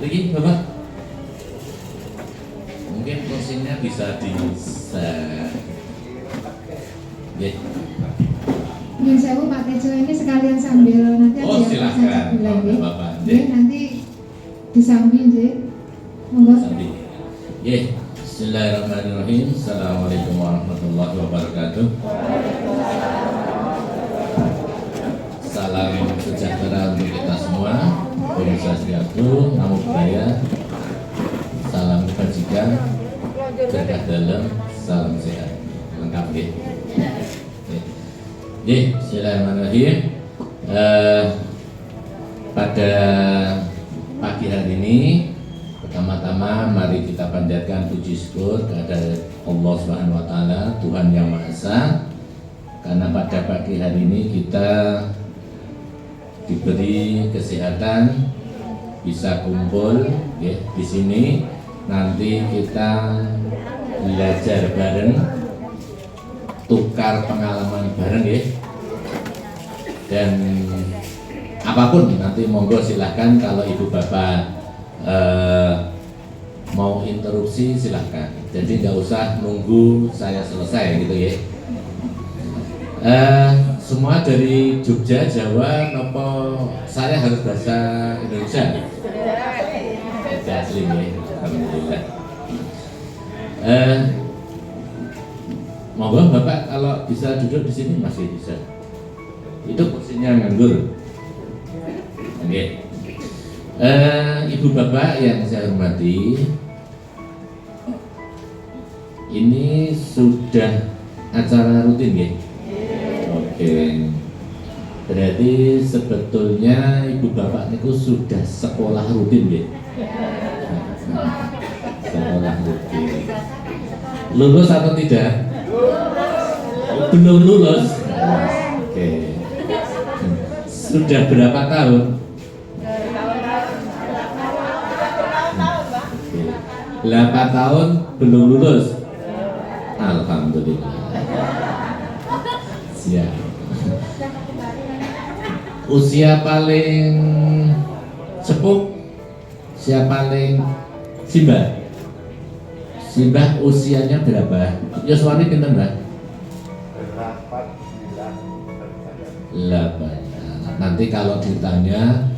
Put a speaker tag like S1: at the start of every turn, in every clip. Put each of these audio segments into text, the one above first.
S1: Lagi Bapak, mungkin kursinya bisa di-set.
S2: Nyun sewu Pak Tejo, ini sekalian sambil nanti
S1: Oh,
S2: aja
S1: silakan.
S2: bilang
S1: Bapak.
S2: nanti disambil nggih. Monggo.
S1: Sambil. Bismillahirrahmanirrahim. Assalamualaikum warahmatullahi wabarakatuh. Salam sejahtera untuk kita semua. Om Swastiastu, Namo Buddhaya, salam kebajikan, berkah dalam, salam sehat, lengkap ya. Bismillahirrahmanirrahim. Pada pagi hari ini, pertama-tama mari kita panjatkan puji syukur kepada Allah Subhanahu Wa Taala, Tuhan Yang Maha Esa, karena pada pagi hari ini kita diberi kesehatan, bisa kumpul ya di sini. Nanti kita belajar bareng, tukar pengalaman bareng ya. Dan apapun nanti monggo silahkan, kalau ibu bapak mau interupsi silahkan. Jadi nggak usah nunggu saya selesai gitu ya. Semua dari Jogja, Jawa, nopo saya harus bahasa Indonesia? Bahasa asli ya, alhamdulillah. Monggo Bapak kalau bisa duduk di sini masih bisa. Itu kursinya nganggur. Oke. Ibu Bapak yang saya hormati, ini sudah acara rutin ya? Oke, berarti sebetulnya ibu bapak niku sudah sekolah rutin ya? Sekolah rutin. Lulus atau tidak? Belum lulus. Oke. Sudah berapa tahun? 8 tahun belum lulus. Alhamdulillah. Siap. Usia paling sepuh siapa? Paling Simbah? Simbah usianya berapa? Yoswani pinten Mbak? 8. Nanti kalau ditanya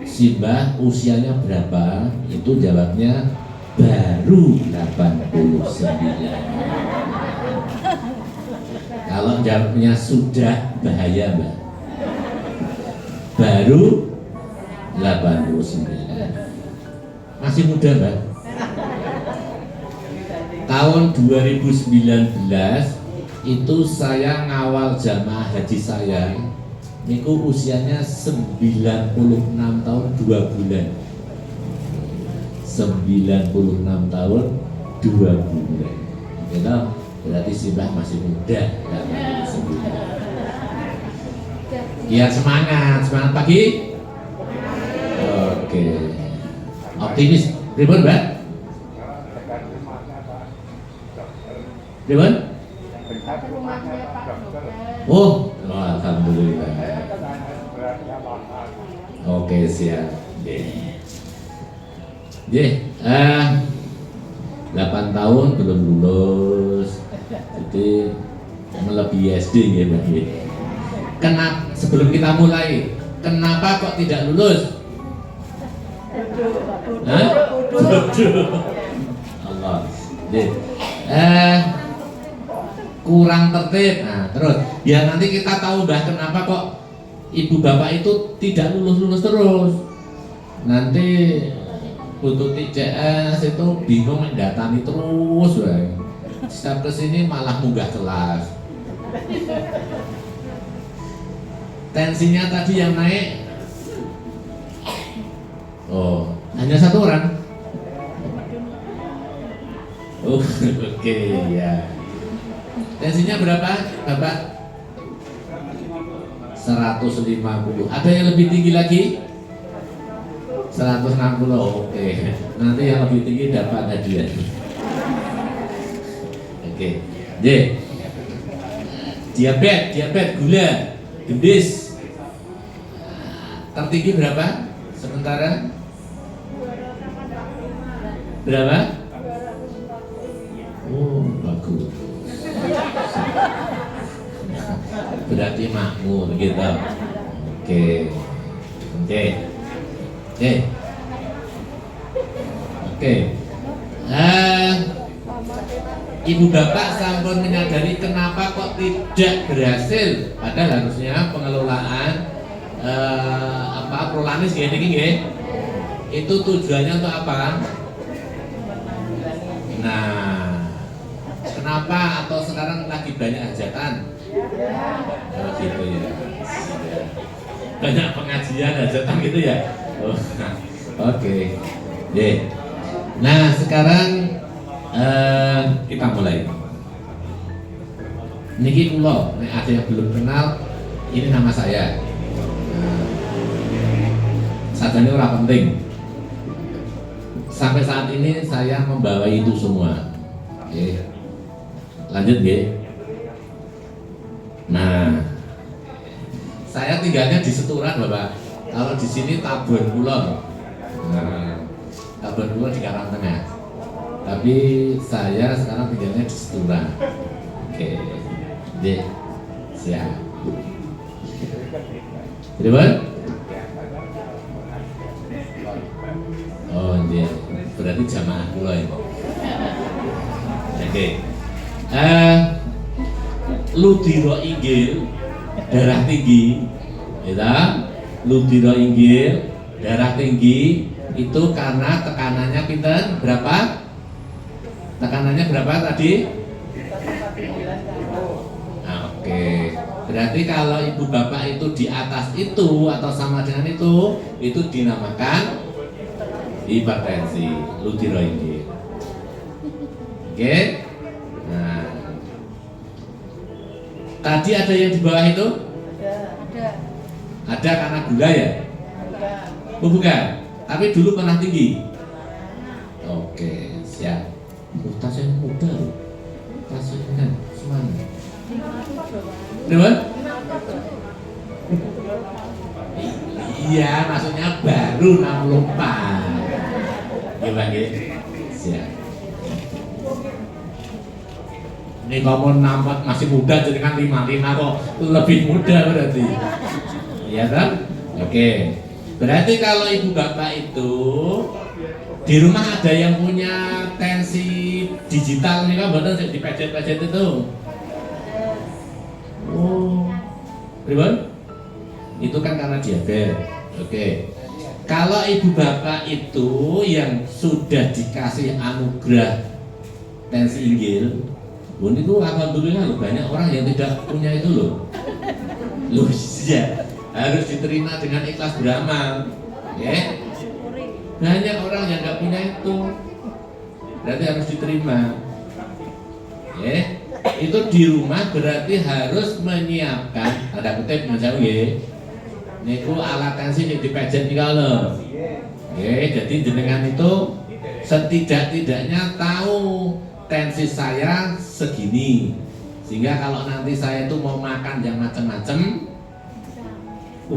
S1: Simbah usianya berapa, itu jawabnya baru 89. Kalau jawabnya sudah bahaya Mbak. Baru 89. Masih muda Mbak. Tahun 2019 itu saya ngawal jamaah haji saya, niku usianya 96 tahun 2 bulan. 96 tahun 2 bulan. Gitu, berarti Simbah masih muda. Ya semangat pagi. Oke. Optimis. Pripun, Mbak? Pripun? Oh, alhamdulillah. Oke, siap. 8 tahun belum lulus. Jadi melebihi SD ya, Mbak. Kenapa sebelum kita mulai, kenapa kok tidak lulus? Allah. Kurang tertib. Nah, terus ya nanti kita tahu Mbah kenapa kok ibu bapak itu tidak lulus terus. Nanti butuh TCS itu bingung mendatangi terus, Bang. Setiap kesini malah munggah kelas. Tensinya tadi yang naik, oh hanya 1 orang. Oh, oke ya. Tensinya berapa, Bapak? 150. Ada yang lebih tinggi lagi? 160. Oke. Nanti yang lebih tinggi dapat hadiah. Oke. J. Diabetes, gula, gendis. Tertinggi berapa? Sementara berapa? Oh, bagus. Berarti makmur gitu. Oke. Oke. Oke. Oke. Ibu bapak sampun menyadari kenapa kok tidak berhasil, padahal harusnya pengelolaan prolanis gini itu tujuannya untuk apa? Nah, kenapa atau sekarang lagi banyak hajatan? Oh gitu ya. Banyak pengajian hajatan gitu ya. Oh, oke. Nah sekarang kita mulai. Niki kula, nek ada yang belum kenal, ini nama saya. Sajane ora penting. Sampai saat ini saya membawa itu semua. Oke. Lanjut nggih. Nah, saya tinggalnya di Seturan, Bapak. Kalau di sini Tabon Kulon. Nah, Tabon Kulon di Karangtengah. Tapi saya sekarang tinggalnya di Seturan. Oke. Siap. Ribet? Oh iya, berarti jamaah kula ya. Oke. Ludiro inggil darah tinggi, ya. Ludiro inggil darah tinggi itu karena tekanannya pinten berapa? Tekanannya berapa tadi? Nah, oke. Berarti kalau ibu bapak itu di atas itu atau sama dengan itu dinamakan hipertensi ludiro-inggil. Oke. Nah, tadi ada yang di bawah itu? Ada karena gula ya? Oh, bukan. Tapi dulu pernah tinggi. Oke, siap. Tasnya muda loh. Tasnya kan semuanya. Berapa? Iya, maksudnya baru 64. Gimana gitu? Siap. Ini kamu nampak masih muda, jadi kan 55 kok lebih muda berarti. Iya kan? Oke. Berarti kalau ibu bapak itu di rumah ada yang punya tensi digital nih kan, betul di pejet-pejet itu. Oh, Ribon? Itu kan karena diabetes. Oke. Kalau ibu bapak itu yang sudah dikasih anugerah tensi inggil, Bun itu alhamdulillah loh, banyak orang yang tidak punya itu loh. Loh iya, harus diterima dengan ikhlas beramal. Ya. Banyak orang yang nggak punya itu, berarti harus diterima. Ya. Itu di rumah berarti harus menyiapkan ada kutip macam ya. Niku alat tensi yang dipejet nih kalau. Oke, jadi jenengan itu setidak-tidaknya tahu tensi saya segini, sehingga kalau nanti saya itu mau makan yang macam-macam,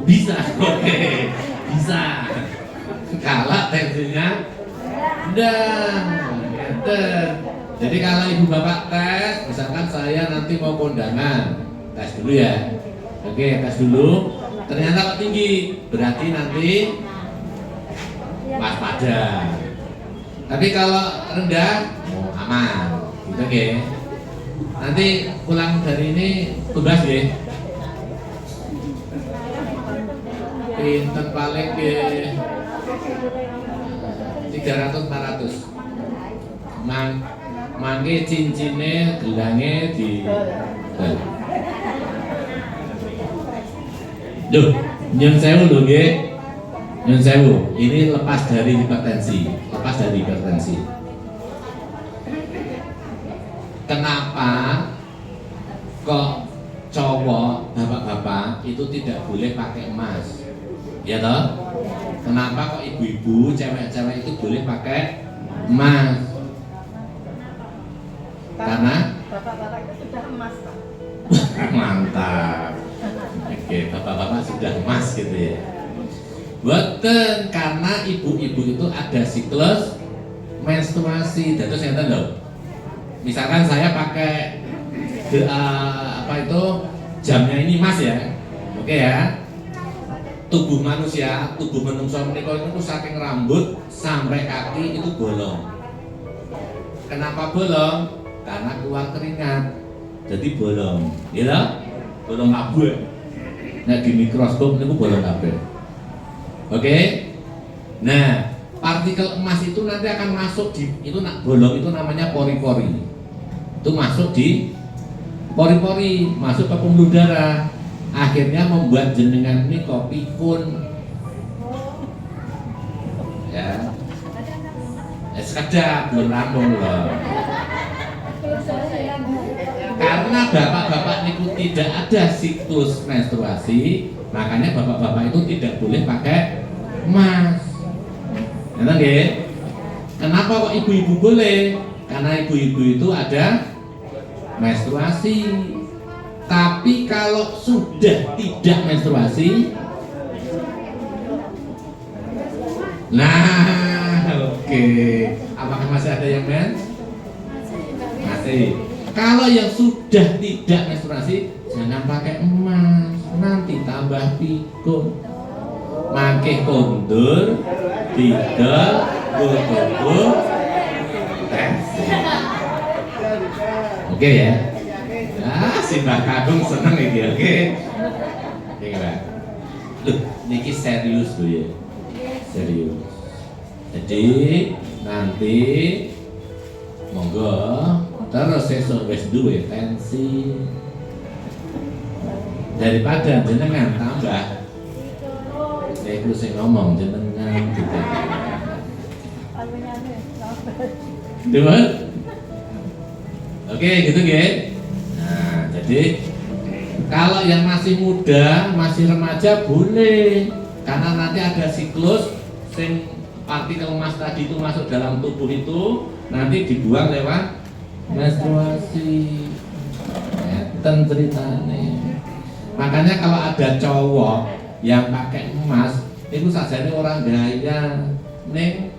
S1: bisa. Oke, bisa. Kalau tensinya jadi kalau ibu bapak tes, misalkan saya nanti mau kondangan, tes dulu ya. Oke, tes dulu. Ternyata kok tinggi, berarti nanti waspada. Tapi kalau rendah, aman. Gitu oke. Nanti pulang dari ini tugas ya. Pinten paling ke 300-400. Mangke cincinnya, gelangnya di Duh, nyun sewu lho nggih. Nyun sewu, ini lepas dari hipertensi. Kenapa kok cowok bapak-bapak itu tidak boleh pakai emas? Ya toh? Kenapa kok ibu-ibu, cewek-cewek itu boleh pakai emas? Karena
S3: bapak-bapak itu sudah emas, Pak.
S1: mantap. Oke, bapak-bapak sudah emas gitu ya. Boten, karena ibu-ibu itu ada siklus menstruasi. Dan terus yang loh. Misalkan saya pakai apa itu jamnya ini emas ya. Oke ya. Tubuh manusia, tubuh manusia menika itu saking rambut sampai kaki itu bolong. Kenapa bolong? Karena keluar keringat, jadi bolong. Ya, bolong kabeh. Nah di mikroskop itu bolong kabeh. Oke. Nah, partikel emas itu nanti akan masuk di itu bolong itu namanya pori-pori. Itu masuk di pori-pori, masuk ke pembuluh darah. Akhirnya membuat jenengan ini pikun ya sekedap belum rampung loh, karena bapak-bapak niku tidak ada siklus menstruasi, makanya bapak-bapak itu tidak boleh pakai emas. Ngerti nggih? Kenapa kok ibu-ibu boleh? Karena ibu-ibu itu ada menstruasi. Tapi kalau sudah tidak menstruasi, nah oke. Apakah masih ada yang masih? Kalau yang sudah tidak menstruasi, jangan pakai emas, nanti tambah pikun. Mangke kondur, tidak betul tensi. Oke ya. Si Mbak Kadung seneng iki, oke? Oke, Mbak. Loh, niki serius tuh ya. Serius. Jadi nanti monggo terus sesuk wis duwe tensi. Daripada jenengan tambah. Niku sing ngomong jenengan gitu. Demen? Oke, gitu nggih. Jadi kalau yang masih muda, masih remaja boleh, karena nanti ada siklus sing partikel emas tadi itu masuk dalam tubuh itu nanti dibuang lewat menstruasi. Enten ceritane. Makanya kalau ada cowok yang pakai emas, itu sajane orang gaya ning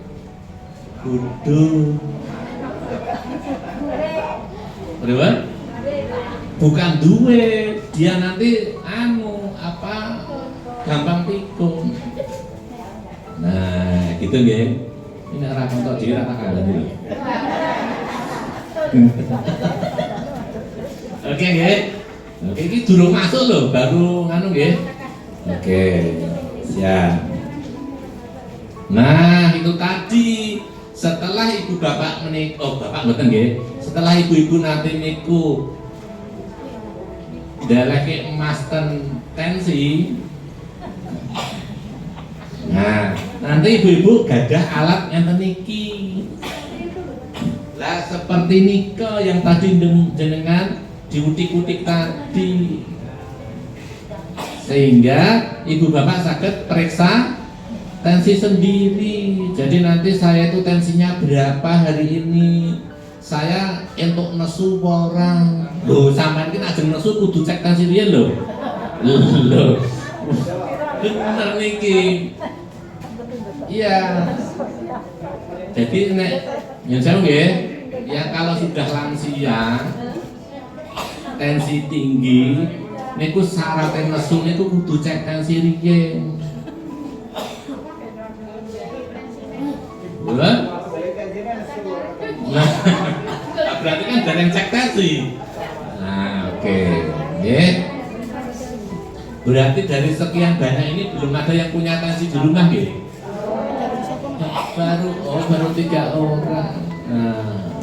S1: kudu. Berapa? Bukan duit, dia nanti gampang tikung. Nah, gitu nggih. Ini ora kontok dhewe ora tak kandhani. Oke nggih. Oke, iki durung masuk loh, baru nganu nggih. Oke. Siap. Nah, itu tadi setelah ibu bapak bapak mboten nggih. Setelah ibu-ibu nanti niku daleke emas tensi. Nah, nanti ibu-ibu gadah alat yang niki. Lah seperti nika yang tadi jenengan diutik-utik tadi. Sehingga ibu bapak sakit periksa tensi sendiri. Jadi nanti saya itu tensinya berapa hari ini. Saya entuk nesu orang. Loh, sampean iki ajeng nesu kudu cek tensi riyen lho. Loh. Bener niki. Iya. Jadi nek yang saya nggih, ya kalau sudah lansia, tensi tinggi, niku syarat nesu niku kudu cek tensi riyen. Bener? Nah, berarti kan jarang cek tensi. Nah, oke. Nggih. Berarti dari sekian banyak ini belum ada yang punya tensi di rumah nggih? Baru 3 orang. Nah.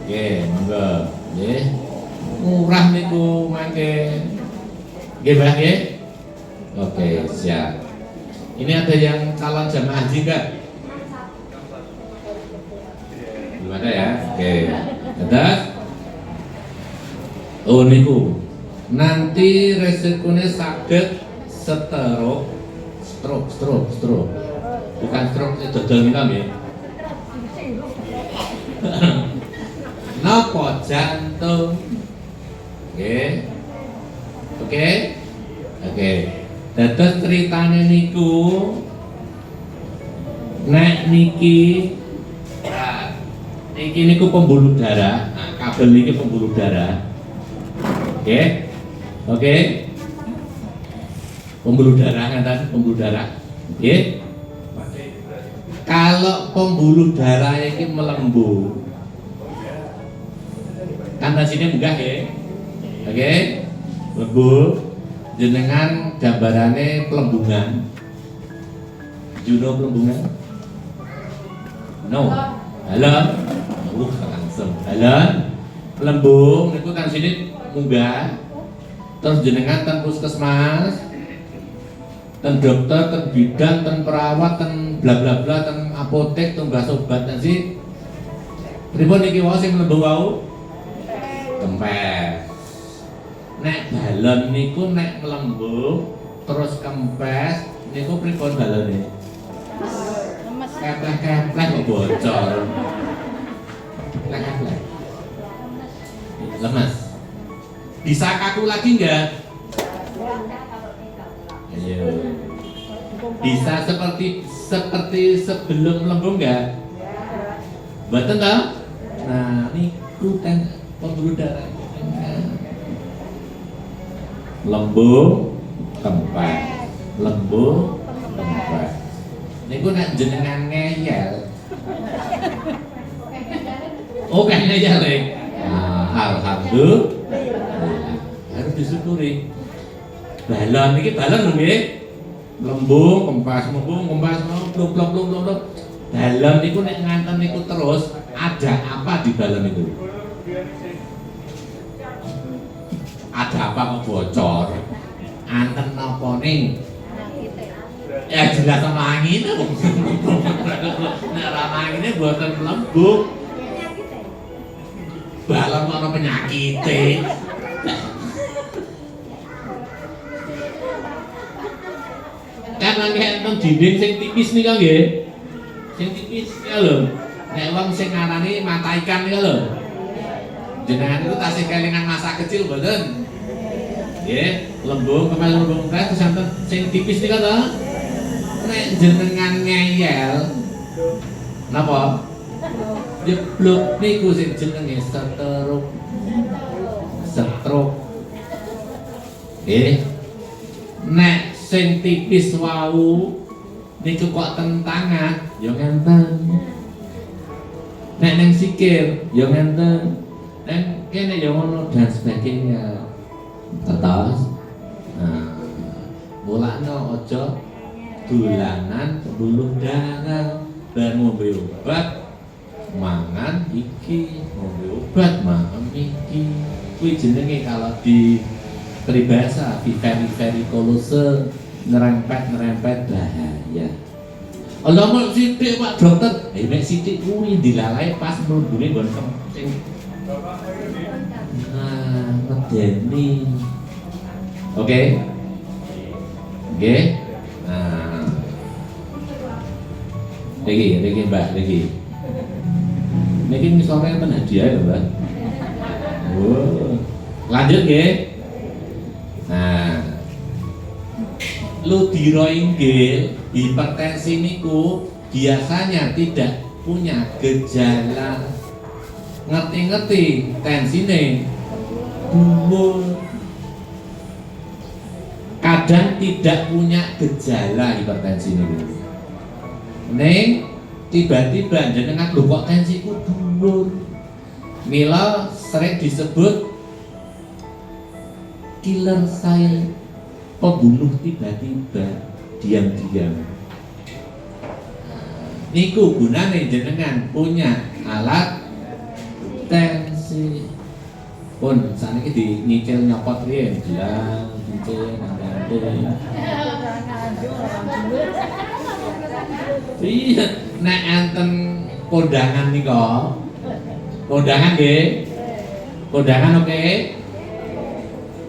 S1: Oke, monggo. Nggih. Murah niku mangke. Nggih, Mbak nggih? Oke, siap. Ini ada yang calon jamaah haji enggak? Belum ada ya? Oke. Terus oh niku nanti resikonya saged stroke. Bukan stroke dodol minum ya. Napa jantung. Oke. Dados ceritane niku nek niki niku pembuluh darah. Nah, kabel niki pembuluh darah. Oke. Pembuluh darah ngaten, pembuluh darah. Kalau pembuluh darah ini melembung, kan sini enggak ya? Oke, lembur, jenengan gambarannya pelembungan. Juno pelembungan? No, halo, langsung, halo, pelembung, itu kan sini munggah, terus jenengan ten puskesmas, ten dokter, ten bidan, ten perawat, ten bla bla bla, ten apotek, ten mbah sobat nasi. Pripun niki wau sing mlebu wau? Kempes. Nek balon niku nek melembung terus kempes niku pripun balone? Keplek-keplek kok bocor. Keplek-keplek. Lemas. Bisa kaku lagi enggak? Ayo. Bisa seperti sebelum melembung enggak? Betul toh? Nah, niku kan pembuluh darah. Lembung, kempes. Lembung, kempes. Niku nek jenengan ngeyel. Oh, kan ngeyel ya. Nah, alhamdulillah. Harus disyukuri. Balon iki balon lho nggih. Lembung, kempes, blok. Balon niku nek nganten niku terus ada apa di balon itu? Ada apa kok bocor? Anten napa ning? Ya jelas sama angin nek ora angine boten lembung. Balon ana penyakite. Kan enten dinding sing tipis nika nggih. Sing tipis ya lho. Nek wong sing ngarani mata ikan nika lho. Jenengan itu tasih kelingan masa kecil boten? Nggih, lembung terus enten sing tipis nika to. Nek jenengan ngeyel napa? Jeblok niku sing jenenge stroke. Nek sing tipis wau niku kok tentangan ya ngenten. Nek ning sikil ya ngenten. Dan kene ya ngono dan sebagainya. Terus nah, mulakno aja dolanan pembuluh darah dan ngombe obat mangan iki, ngombe obat mangan iki. Kuwi jenenge kalau di peribahasa varikolose nerempet bahaya. Allah mau sithik Pak Dokter. Nek sithik kuwi dilalai pas mlebune nggon sing medeni. Oke. Nah. Lagi Mbak, lagi. Niki misore enten hadiah lho, Mbak. Oh. Lanjut nggih. Nah. Ludiro inggil, hipertensi niku biasanya tidak punya gejala. Ngerti-ngerti tensine dhuwur. Kadang tidak punya gejala hipertensi niku. Ning tiba-tiba jenengan lho kok tensiku dhuwur. Mila sering disebut killer cell, pembunuh tiba-tiba, diam-diam. Niku gunane jenengan punya alat tensi. Pun saniki di nyicil nyopot riyen, jelang nyicil nanti. Iya, nek enten kondangan nika Kondangan nggih. Kondangan oke.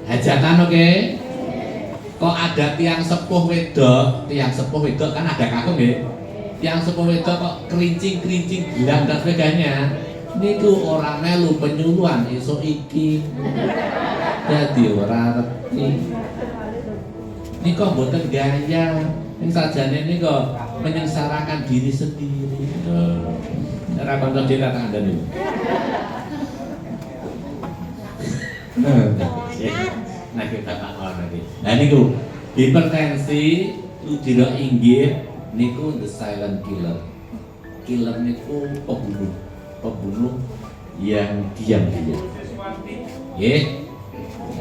S1: Hajatan oke. Kok ada tiang sepuh wedok kan ada kakung nggih. Tiang sepuh wedok kok kerincing-kerincing gilang dan sebagainya. Niku orang melu penyuluhan esuk iki. Dadi ora ngerti. Nika mboten gaya. Ing sajane nika menyengsarakan diri sendiri. Ora kanca dhewe tak kandhani. Nah kita tak ngerti. Nah niku hipertensi udira inggih niku the silent killer. Killer niku pembunuh yang diam-diam. Nggih.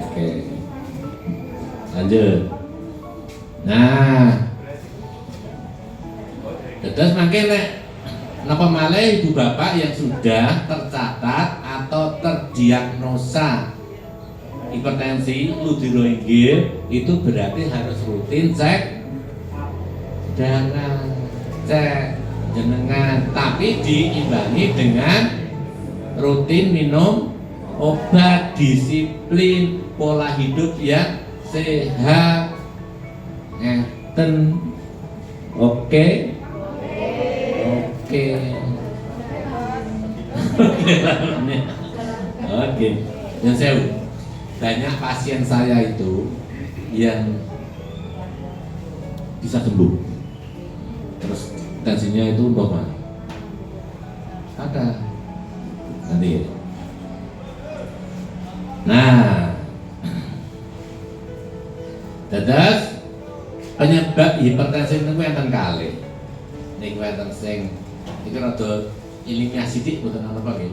S1: Oke. Lanjut. Nah. Terus mangke nek napa malih ibu bapak yang sudah tercatat atau terdiagnosa hipertensi ludiro inggil itu berarti harus rutin cek darah, cek jenengan, tapi diimbangi dengan rutin minum obat, disiplin pola hidup yang sehat. Ngeten. Oke. Oke. Yang saya banyak pasien saya itu yang bisa sembuh, terus tensinya itu normal. Ada nanti. Nah, dadas penyebab hipertensi itu enten kalih. Niku enten sing iki rada ilmiah sithik boten ana apa nggih.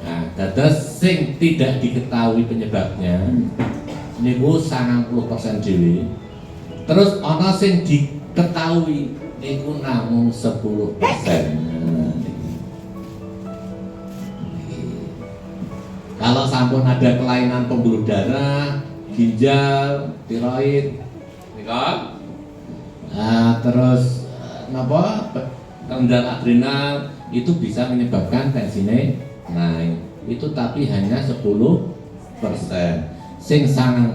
S1: Nah, dados sing tidak diketahui penyebabnya niku 90% dhewe. Terus ana sing diketahui niku namung 10%. Kalau sampun ada kelainan pembuluh darah, ginjal, tiroid, nika. Nah, terus napa kendal adrenal itu bisa menyebabkan tensinya naik. Itu tapi hanya 10%. Sing 90%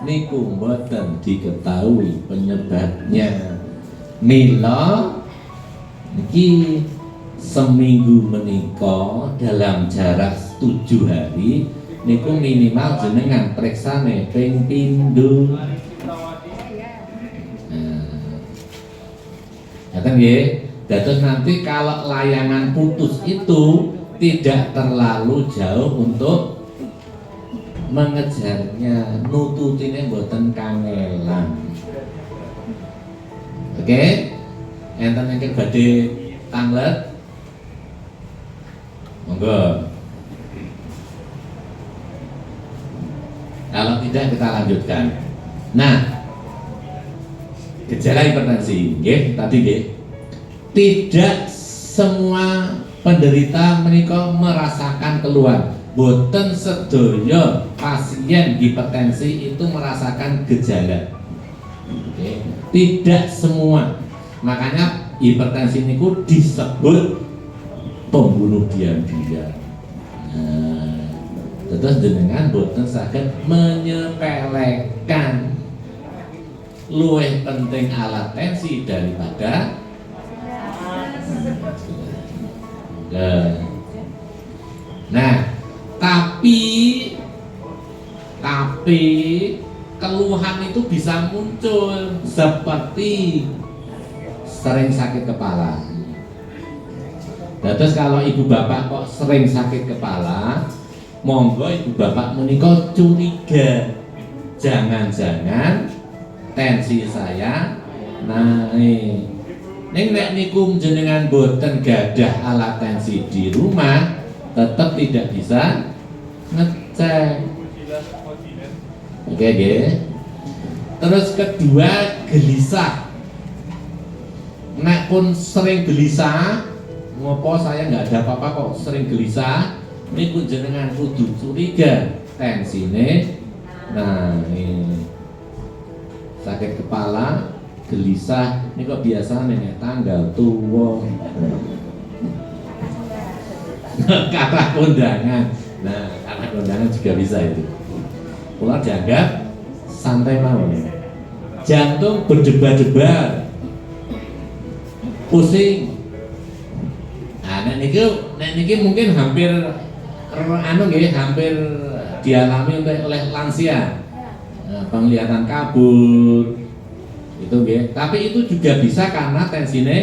S1: niku mboten diketahui penyebabnya. Mila niki seminggu menika dalam jarak 7 hari niku minimal jenengan periksane ping pindho. Ngaten nggih. Dados nanti kalau layangan putus itu tidak terlalu jauh untuk mengejarnya, nututine mboten kangelan. Oke? Enten ingkang badhe tanglet? Monggo. Kalau tidak kita lanjutkan. Nah, gejala hipertensi, nggih, tadi nggih. Tidak semua penderita menika merasakan keluhan. Boten sedaya pasien hipertensi itu merasakan gejala. Oke. Tidak semua. Makanya hipertensi niku disebut pembunuh diam-diam. Nah, terus dengan boten saged menyepelekan. Luwih penting alat tensi daripada nah, tapi keluhan itu bisa muncul seperti sering sakit kepala. Terus kalau ibu bapak kok sering sakit kepala, monggo ibu bapak menika curiga, jangan-jangan tensi saya naik. Ning nek niku jenengan boten gadah alat tensi di rumah, tetap tidak bisa ngecek. Oke, nggih. Terus kedua, gelisah. Nek pun sering gelisah, ngopo saya nggak ada apa-apa kok sering gelisah, niku jenengan kudu curiga tensine. Nah, ini sakit kepala, gelisah, ini kok biasa nih tanggal tua. kata kondangan. Nah, kata kondangan juga bisa itu. Kula dianggap santai mawon. Jantung berdebar-debar, pusing. Nah, nek niki mungkin hampir hampir dialami oleh lansia. Nah, penglihatan kabur itu nggih. Tapi itu juga bisa karena tensinya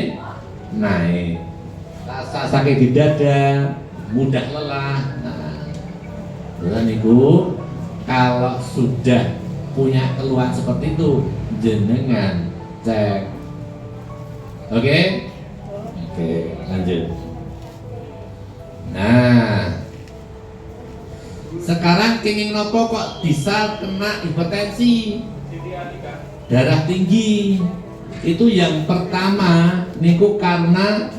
S1: naik. Rasa sakit di dada, mudah lelah. Nah, niku kalau sudah punya keluhan seperti itu, jenengan cek. Oke, lanjut. Nah, sekarang kenging nopo kok bisa kena hipertensi, darah tinggi? Itu yang pertama niku karena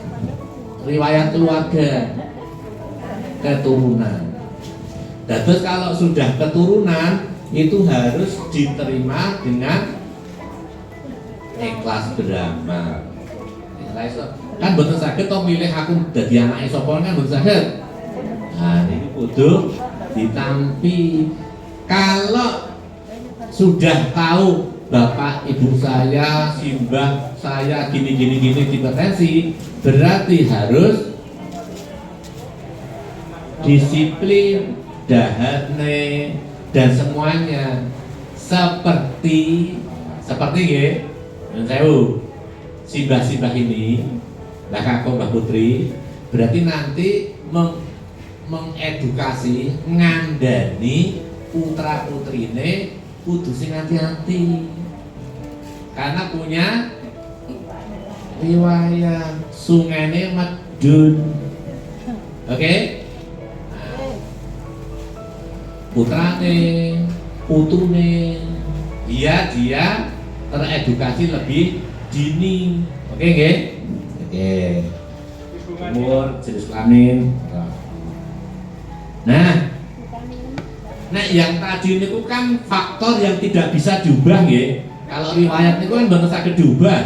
S1: riwayat keluarga, keturunan. Dan terus kalau sudah keturunan itu harus diterima dengan ikhlas beramal. Kan boten saged to milih aku dadi anake sapa kan boten saged. Nah, ini kudu ditampi. Kalau sudah tahu bapak ibu saya, simbah saya gini hipertensi, berarti harus disiplin, dahane dan semuanya seperti nggih. Sewu simbah ini Mbak Kakung, Mbak Putri, berarti nanti mengedukasi, ngandani putra putrine kudu sing hati-hati karena punya riwayat sungene medun. Oke? Putrane, putune, dia teredukasi lebih dini. Oke nggih? Oke. Umur, jenis kelamin. Nah, yang tadi niku kan faktor yang tidak bisa diubah nggih. Kalau riwayat niku kan mboten saged diubah.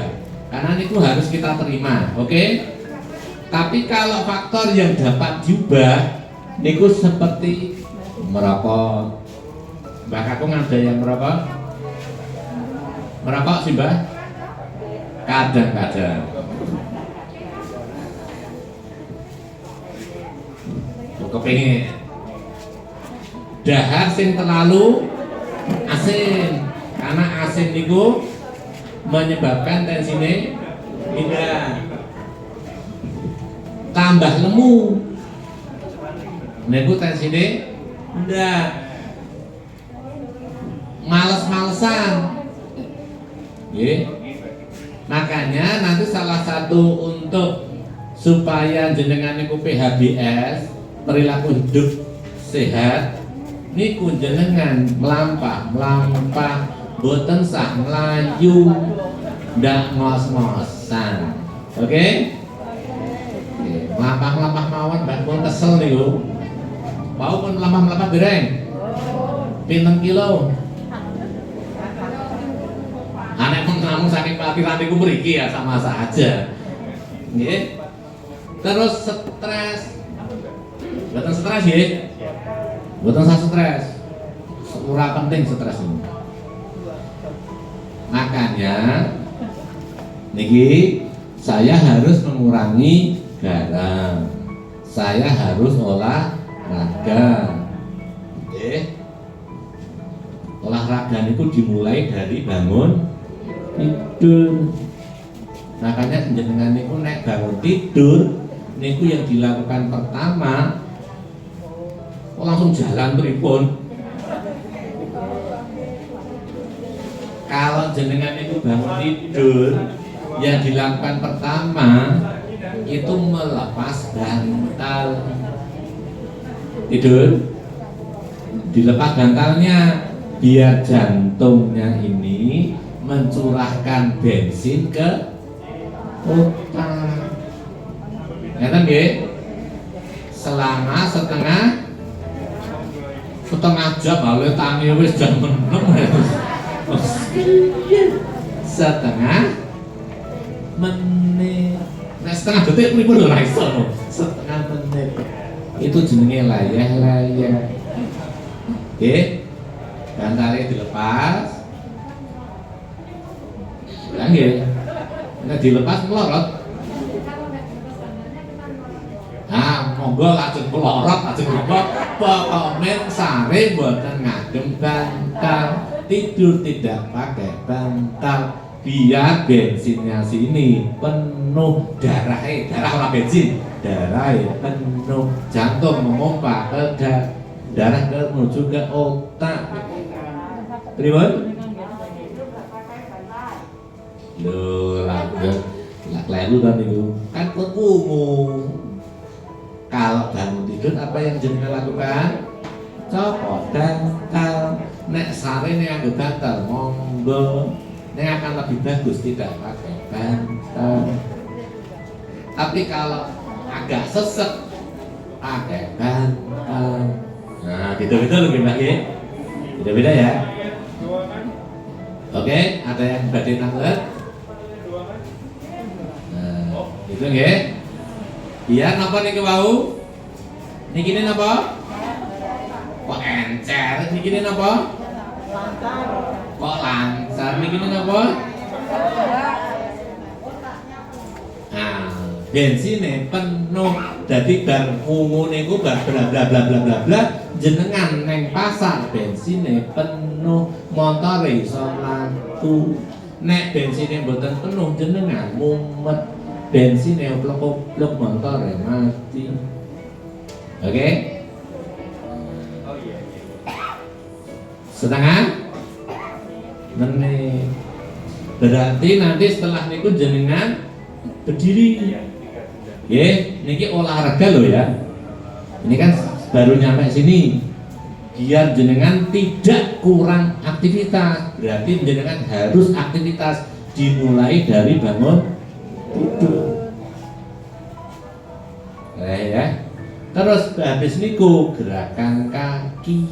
S1: Karena niku harus kita terima, oke? Tapi kalau faktor yang dapat diubah niku seperti merokok. Mbak Kakung ada yang merokok? Merokok sih Mbak? Kadang-kadang. Kepengin dahar sing terlalu asin, karena asin niku menyebabkan tensine pindah. Tambah lemu niku tensine ndak. Males-malesan nggih. Makanya nanti salah satu untuk supaya jenengan niku PHBS, perilaku hidup sehat, niku jenengan melampah boten sah melayu, ndak ngos-ngosan. Oke? Melampah mawon mbak pun kesel niku. Mau pun melampah dereng. Pinten kilo? Anek pun namun saking parkiran niku mriki ya sama saja. Nggih. Terus stres. Boten stres nggih. Boten usah stres. Ora penting stres ini. Makanya niki saya harus mengurangi garam. Saya harus olahraga. Olahraga itu dimulai dari bangun tidur. Makanya jenengan niku nek bangun tidur niku yang dilakukan pertama langsung jalan pripun. Kalau jenengan niku bangun tidur yang dilakukan pertama itu melepas bantal. Tidur dilepas bantalnya biar jantungnya ini mencurahkan bensin ke otak. Ngeten nggih? Selama setengah jam lalu tangi wis jam 6. Setengah menit. Nah, setengah detik pripun lho ra iso. Setengah menit. itu jenenge layah-layah. Oke, bantalnya dilepas. Lanjut, nek dilepas melorot. Nah, monggo lajeng melorot, lajeng monggo. Pokoknya sare buatan ngadem bantal, tidur tidak pakai bantal, biar bensinnya sini penuh darahnya, darah orang bensin, darahnya penuh, jantung memompa ke darah menuju ke otak. Terima? Loh, lah keliru kan itu kan umum. Kalau bangun tidur apa yang jenengan lakukan? Copot bantal. Nek sare nek nganggo bantal, monggo. Nek akan lebih bagus tidak pakai bantal. Tapi kalau agak sesek pakai bantal. Nah, gitu-gitu lebih baik. Beda-beda ya. Oke, ada yang badai tanglet? Nah, itu nggih. Iya, napa niki wau? Niki ini napa? Kok encer? Niki ini napa?
S3: Lancar.
S1: Kok lancar? Niki ini napa? Nah, bensinnya penuh. Jadi bar ungu niku bar bla bla bla bla bla bla. Jenengan neng pasar bensinnya penuh, motor iso mlaku. Nek bensinnya mboten penuh jenengan mumet. Bensinnya plok-plok motor mati. Oke? Setengah menit. Berarti nanti setelah niku jenengan berdiri. Nggih, niki olahraga loh ya. Ini kan baru nyampe sini. Biar jenengan tidak kurang aktivitas. Berarti jenengan harus aktivitas dimulai dari bangun tidur. Ya. Terus habis niku gerakan kaki.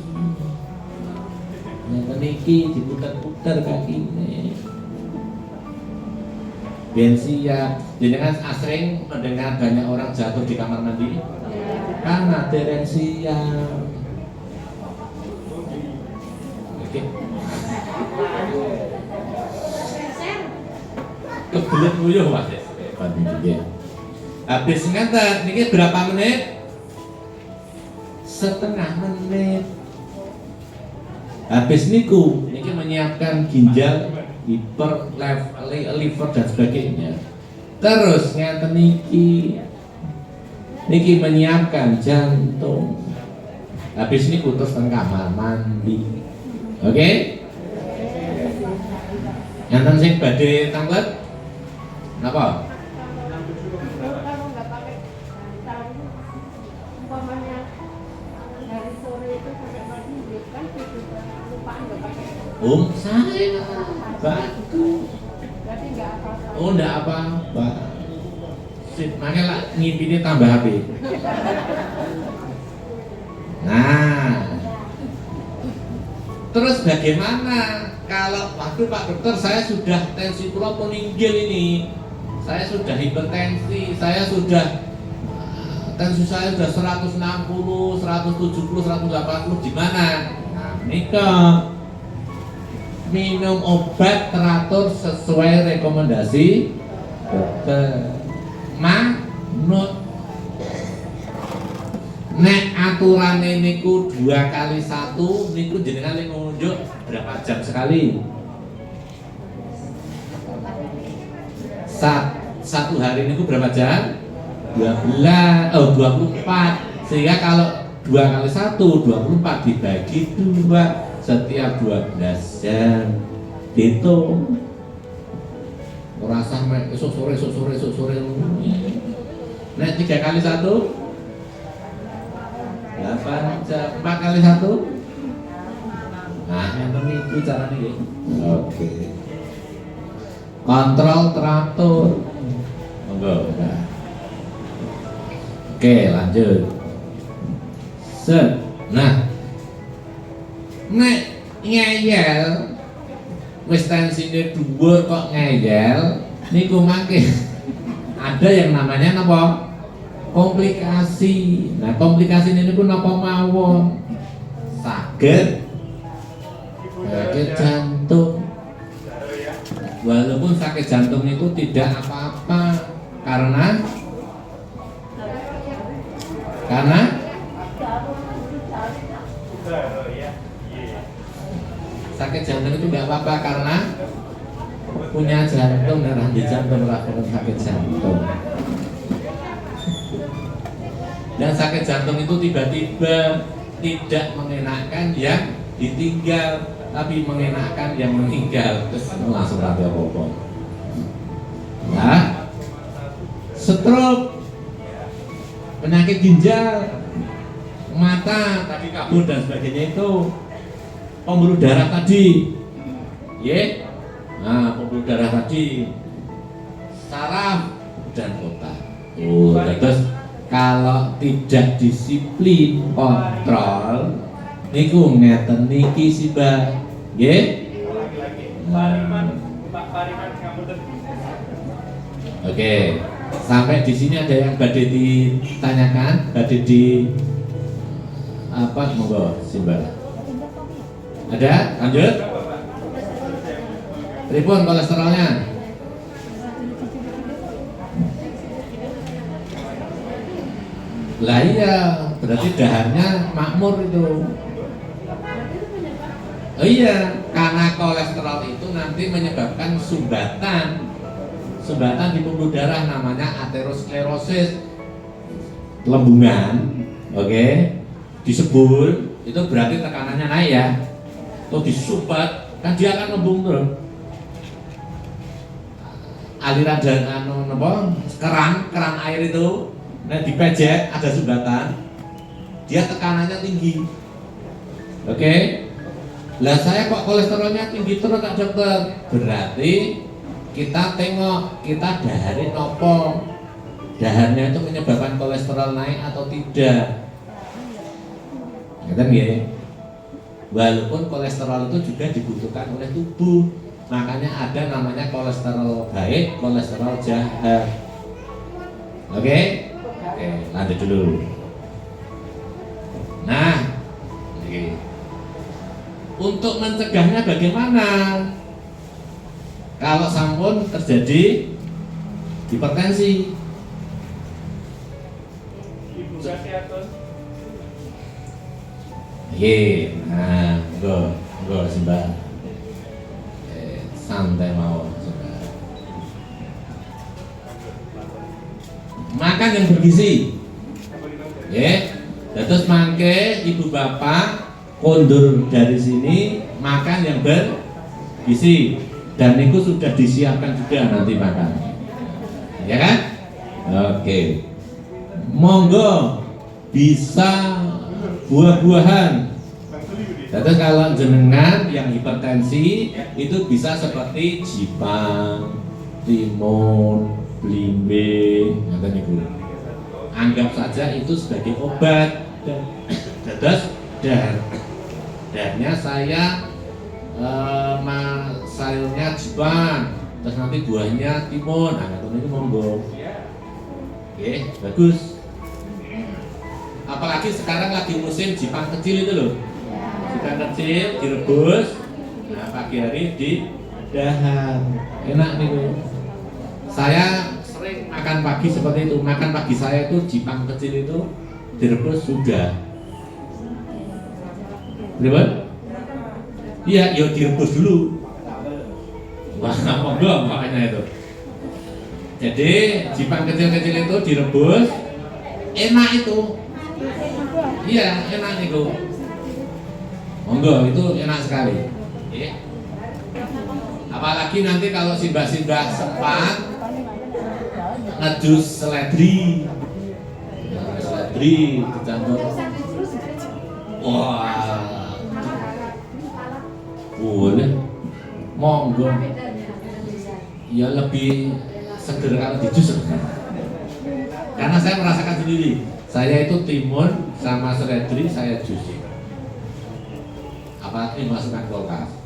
S1: Yang niki diputar-putar kakinya. Bensia, jenengan asring mendengar banyak orang jatuh di kamar mandi karena derensia. Oke. Kebelet uyuh Mas. Habis ngeten niki berapa menit? Setengah menit. Habis niku niki menyiapkan ginjal, liver dan sebagainya. Terus ngeten niki menyiapkan jantung. Habis niku terus teng kamar mandi. Oke? Ngeten sing badhe tanglet napa?
S3: Kalau nggak pakai bantal, umpamanya dari sore itu sampai pagi kan lupaan nggak pakai.
S1: Saya bagus.
S3: Berarti nggak apa-apa.
S1: Oh, enggak apa-apa. Sip, makanya lah ngipinnya tambah HP. Nah, terus bagaimana kalau waktu Pak Dokter saya sudah tensi kula meninggal ini, saya sudah hipertensi, saya sudah tensi saya sudah 160, 170, 180 gimana? Nah, nikah minum obat teratur sesuai rekomendasi dokter. Manut nek aturannya niku 2x1 niku jenengan ngunjuk berapa jam sekali? Satu hari niku berapa jam? 24. Sehingga kalau 2x1 24 dibagi 2 setiap 12 jam. Hitung. Ora sampe esuk sore. Nek 3x1 8 jam. 4x1 nah yang itu caranya ya. Oke. Kontrol teratur. Monggo. Oke, lanjut. Set. Nah, nek ngeyel wis tensine dhuwur kok ngeyel niku mangke ada yang namanya napa? komplikasi. Nah, komplikasi ini pun apa mawon? Sakit jantung. Walaupun sakit jantung itu tidak apa-apa karena sakit jantung itu tidak apa-apa karena punya jantung, darah di jantung melakukan sakit jantung. Dan sakit jantung itu tiba-tiba tidak mengenakan yang ditinggal, tapi mengenakan yang meninggal. Terus langsung rapi apa-apa. Nah, stroke, penyakit ginjal, mata tadi kabur dan sebagainya itu, pembuluh darah tadi, nah pembuluh darah tadi, saraf dan otak. Terus kalau tidak disiplin kontrol, niku ngeten niki sih Mbak, nggih. Oke, sampai di sini ada yang badai ditanyakan, badai di apa monggo Simba. Ada? Lanjut. Pripun kolesterolnya? Lah iya, berarti daharnya makmur itu. Oh iya, karena kolesterol itu nanti menyebabkan sumbatan di pembuluh darah, namanya aterosklerosis, lembungan, oke, disebul, itu berarti tekanannya naik ya, atau disumbat, kan dia akan lembung terus. Aliran keran air itu, nah dipejek ada sumbatan, dia tekanannya tinggi, oke. Lah saya kok kolesterolnya tinggi terus Kak Dokter, berarti kita tengok kita daharin nopo, daharnya itu menyebabkan kolesterol naik atau tidak. Ngerti nggih? Walaupun kolesterol itu juga dibutuhkan oleh tubuh, makanya ada namanya kolesterol baik, kolesterol jahat. Oke, lanjut dulu. Nah, ini. Untuk mencegahnya bagaimana? Kalau sampun terjadi hipertensi, nah, go Simba, santai mau Simba. Makan yang bergizi, terus mangke ibu bapak kondur dari sini makan yang bergizi. Dan itu sudah disiapkan juga nanti makan, ya kan? Oke, monggo bisa buah-buahan. Jadi kalau jenengan yang hipertensi itu bisa seperti jipang, timun, belimbing, anggap saja itu sebagai obat. Terus darahnya saya sayurnya jipang, terus nanti buahnya timun, nah ini monggo. Oke, bagus. Apalagi sekarang lagi musim jipang kecil itu loh, jipang kecil direbus, nah pagi hari di dahar, enak nih. Saya sering makan pagi seperti itu, makan pagi saya itu jipang kecil itu direbus sudah. Berapa? Iya, yo direbus dulu. Wah, monggo makanya itu. Jadi jipang kecil-kecil itu direbus, enak itu. Iya, enak itu. Monggo, itu enak sekali. Apalagi nanti kalau Simba sempat ngejus seledri dicampur. Wah, boleh, monggo. Ya lebih seger kalau di jus. Karena saya merasakan sendiri, saya itu timun sama seledri saya jus. Apalagi masukkan kulkas.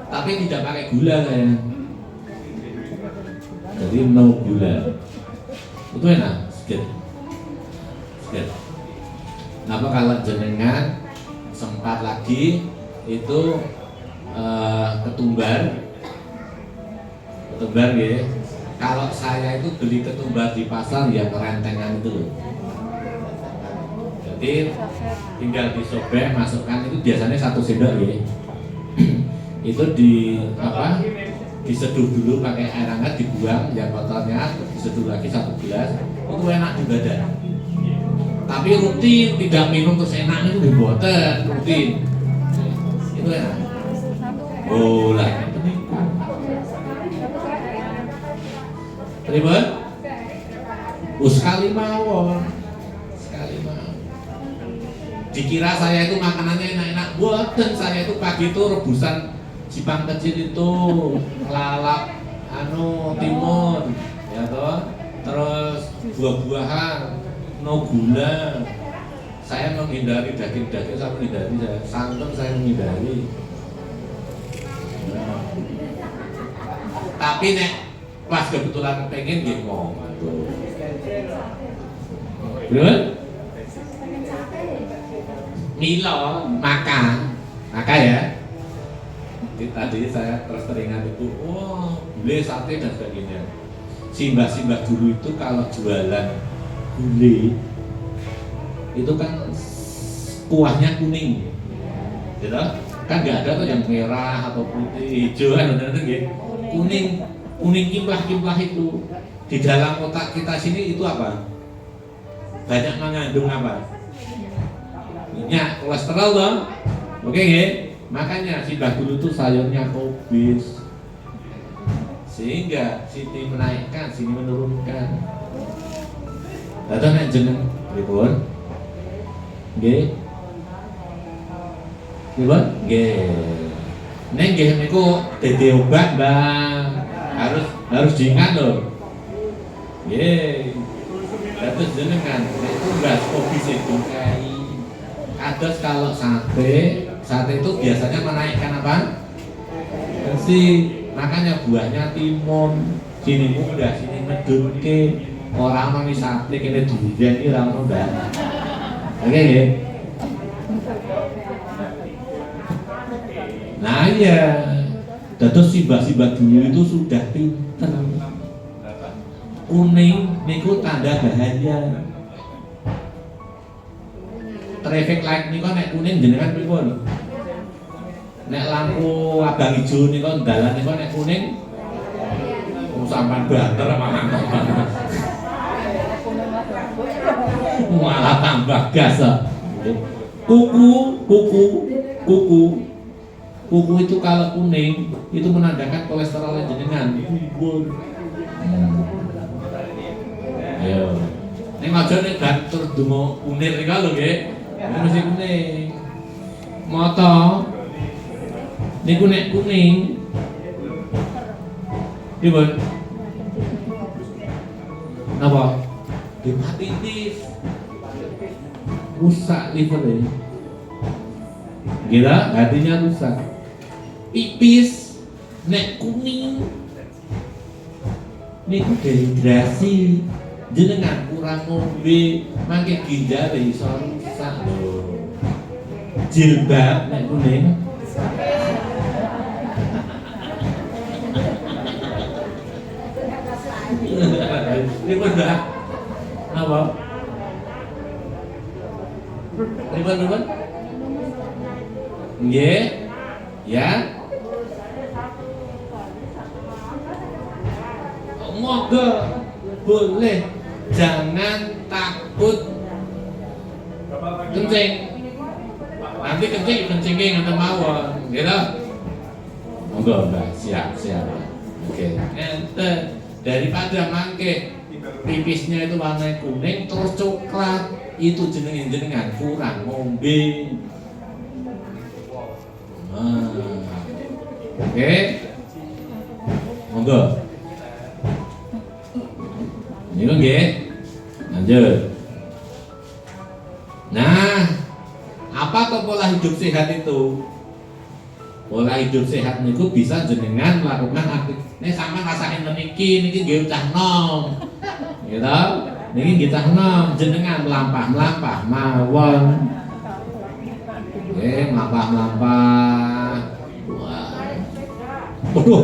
S1: Tapi tidak pakai gula saya. Jadi no gula. Itu enak, sedikit. Kenapa kalau jenengan sempat lagi itu ketumbar ya. Kalau saya itu beli ketumbar di pasar yang rentengan itu loh. Jadi tinggal disobek, masukkan, itu biasanya 1 sendok ya. Itu diseduh dulu pakai air hangat, dibuang yang kotornya, diseduh lagi 1 gelas. Itu enak juga dah. Tapi rutin tidak minum terus enak itu dibuatan rutin. Itu enak. Oh lah. Terima. Sekali mawon. Dikira saya itu makanannya enak-enak, buatan saya itu pagi itu rebusan Jipang kecil itu lalap timun ya toh, terus buah-buahan, no gula. Saya menghindari daging-daging, saya menghindari santan, saya menghindari. Tapi nek pas kebetulan pengen nggih monggo. Bener? Milo makan ya. Tadi saya terus teringat itu, gulai sate dan sebagainya. Simbah-simbah dulu itu kalau jualan gulai itu kan kuahnya kuning, gitu? Kan nggak ada tuh yang merah atau putih, hijau kan ada gitu. Kuning kimplah itu di dalam otak kita sini itu apa? Banyak mengandung apa? Minyak, kolesterol loh. Oke nggih? Makanya simbah dulu tuh sayurnya kubis. Sehingga sini menaikkan, sini menurunkan. Datang nek jeneng pripun? Nggih. Pripun? Nggih. Nek nggih niku dadi obat, Bang. Harus diingat loh. Nggih. Terus jenengan nek tugas kubis itu kai. Atas kalau sate itu biasanya menaikkan apa? Tensi. Makanya buahnya timun, sini muda, sini medunke. Orang mami sate kene durian iki ora ono ndak. Oke nggih. Nah iya. Dados simbah-simbah dulu itu sudah pinter. Kuning niku tanda bahaya. Traffic light niku nek kuning jenengan pripun? Nek lampu abang hijau niku dalan niku nek kuning sampean banter mangan. Malah tambah gas. Kuku itu kalau kuning itu menandakan kolesterol jenengan. Ayo. Nek aja nek banter dungo kunir niku lho nggih. Ini mesti kuning. Moto niku nek kuning pripun? Napa? Hepatitis. Rusak livernya. Gila, hatinya rusak. Pipis nek kuning niku dehidrasi. Jenengan kurang ngombe, mangke ginjal iso rusak lho. Jilbab nek kuning. Ini udah apa? Ribuan? Nggih. Ya. Monggo boleh, jangan takut kencing. Nanti kencingnya ngoten mawon, gitu. Monggo Mbak, siap. Oke. Enten daripada mangke pipisnya itu warna kuning terus coklat, itu jenengan kurang ngombe. Oke. Monggo. Ini nggih. Lanjut. Nah, apa tuh pola hidup sehat itu? Pola hidup sehat niku bisa jenengan melakukan aktif. Nek sampean rasain niki nggih ucah nom. Gitu. Niki kita jenengan melampah mawon. Melampah. Wah. Waduh.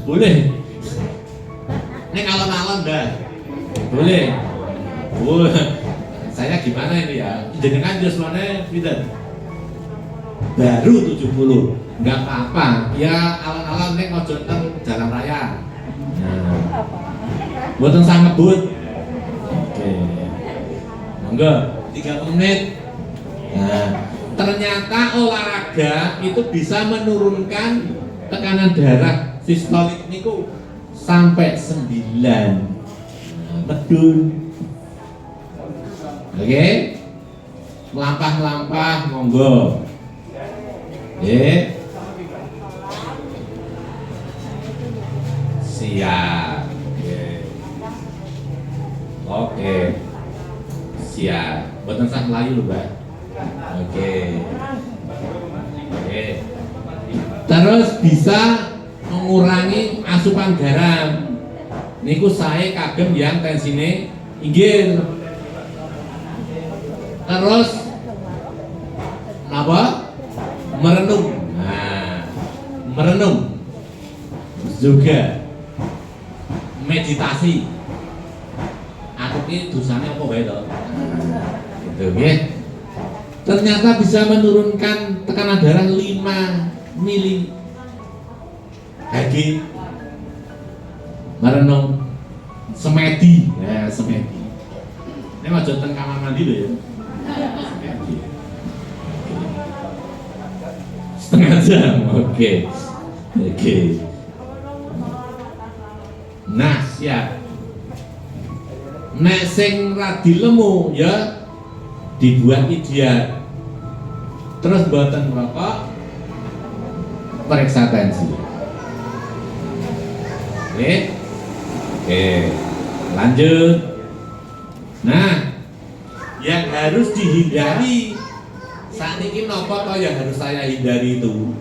S1: Boleh. Ini alon-alon dah. Boleh. Saya gimana ini ya? Jenengan Yusmane pinten? Baru 70. Enggak apa-apa. Ya alon-alon nek ojo teng jalan raya. Nah. Mboten sang ngebut. Oke. Monggo 30 menit. Nah, ternyata olahraga itu bisa menurunkan tekanan darah sistolik niku sampai 9. Medun. Oke. Melampah monggo. Siap. Oke. Siap. Boten sah melayu lho, Mbak. Oke. Terus bisa mengurangi asupan garam. Niku saya kagem yang tensine inggil. Terus apa? Merenung. Nah, merenung juga meditasi. Aku ini dosanya apa wae to? Gitu nggih. Ternyata bisa menurunkan tekanan darah 5 mili. Hg. Merenung. Semedi. Ya, semedi. Ini mau teng kamar mandi lho ya. Semedi. Setengah jam. Oke. Nah, siap. Nek sing radi lemu ya dibuat ideal. Terus buatan merokok, periksa tensi. Oke, lanjut. Nah, yang harus dihindari saat ini nopo toh yang harus saya hindari itu.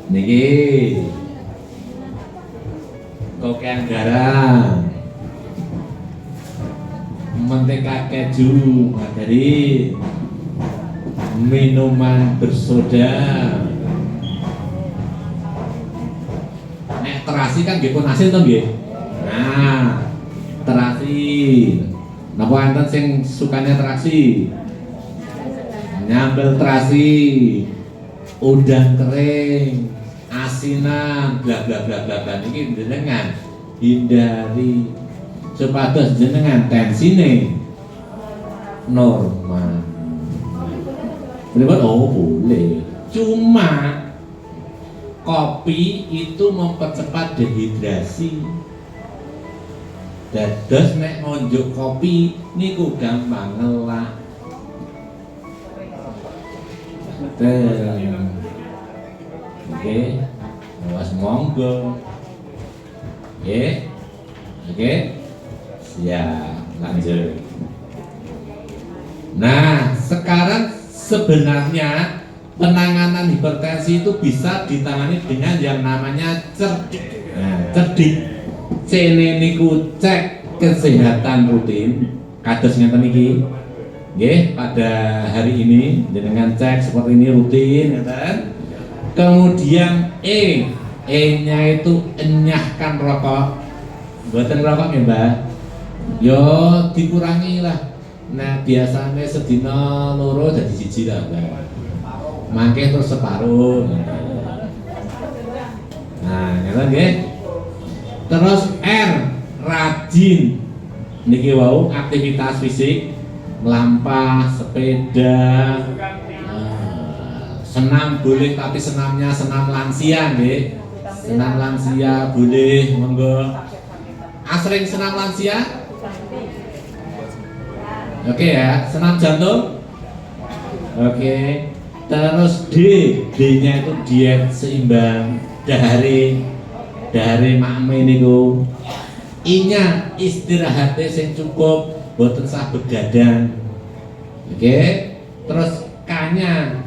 S1: Niki kokean garam, mentega keju, margarin, minuman bersoda. Nek terasi kan nggih pun asin to nggih. Nah, terasi. Napa enten sing sukanya terasi? Nyambel terasi, udang kering, asinan, bla bla bla bla bla. Niki jenengan hindari supados jenengan tensine normal. Oh boleh. Cuma kopi itu mempercepat dehidrasi. Dados nek ngonjuk kopi niku gampang ngelak. Oke. Awas monggo. Oke. Siap, lanjut. Nah, sekarang sebenarnya penanganan hipertensi itu bisa ditangani dengan yang namanya cerdik. Nah, cerdik. Cene niku cek kesehatan rutin. Kados ngeten iki. Nggih, pada hari ini dengan cek seperti ini rutin, ngeten. Kemudian E-nya itu enyahkan rokok. Buatan rokok ya Mbak. Yo dikurangi lah. Nah biasanya sedina loro jadi siji lah Mbak. Mangke terus separuh. Nah, ngeten nggih. Terus R, rajin. Niki wau aktivitas fisik, melampah, sepeda, senam boleh tapi senamnya senam lansia nggih. Senam lansia boleh, monggo. Asring senam lansia? Oke ya, senam jantung? Oke. Terus D-nya itu diet seimbang, dahare makme niku. I-nya istirahatnya sing cukup, boten sah begadang. Oke. Terus K-nya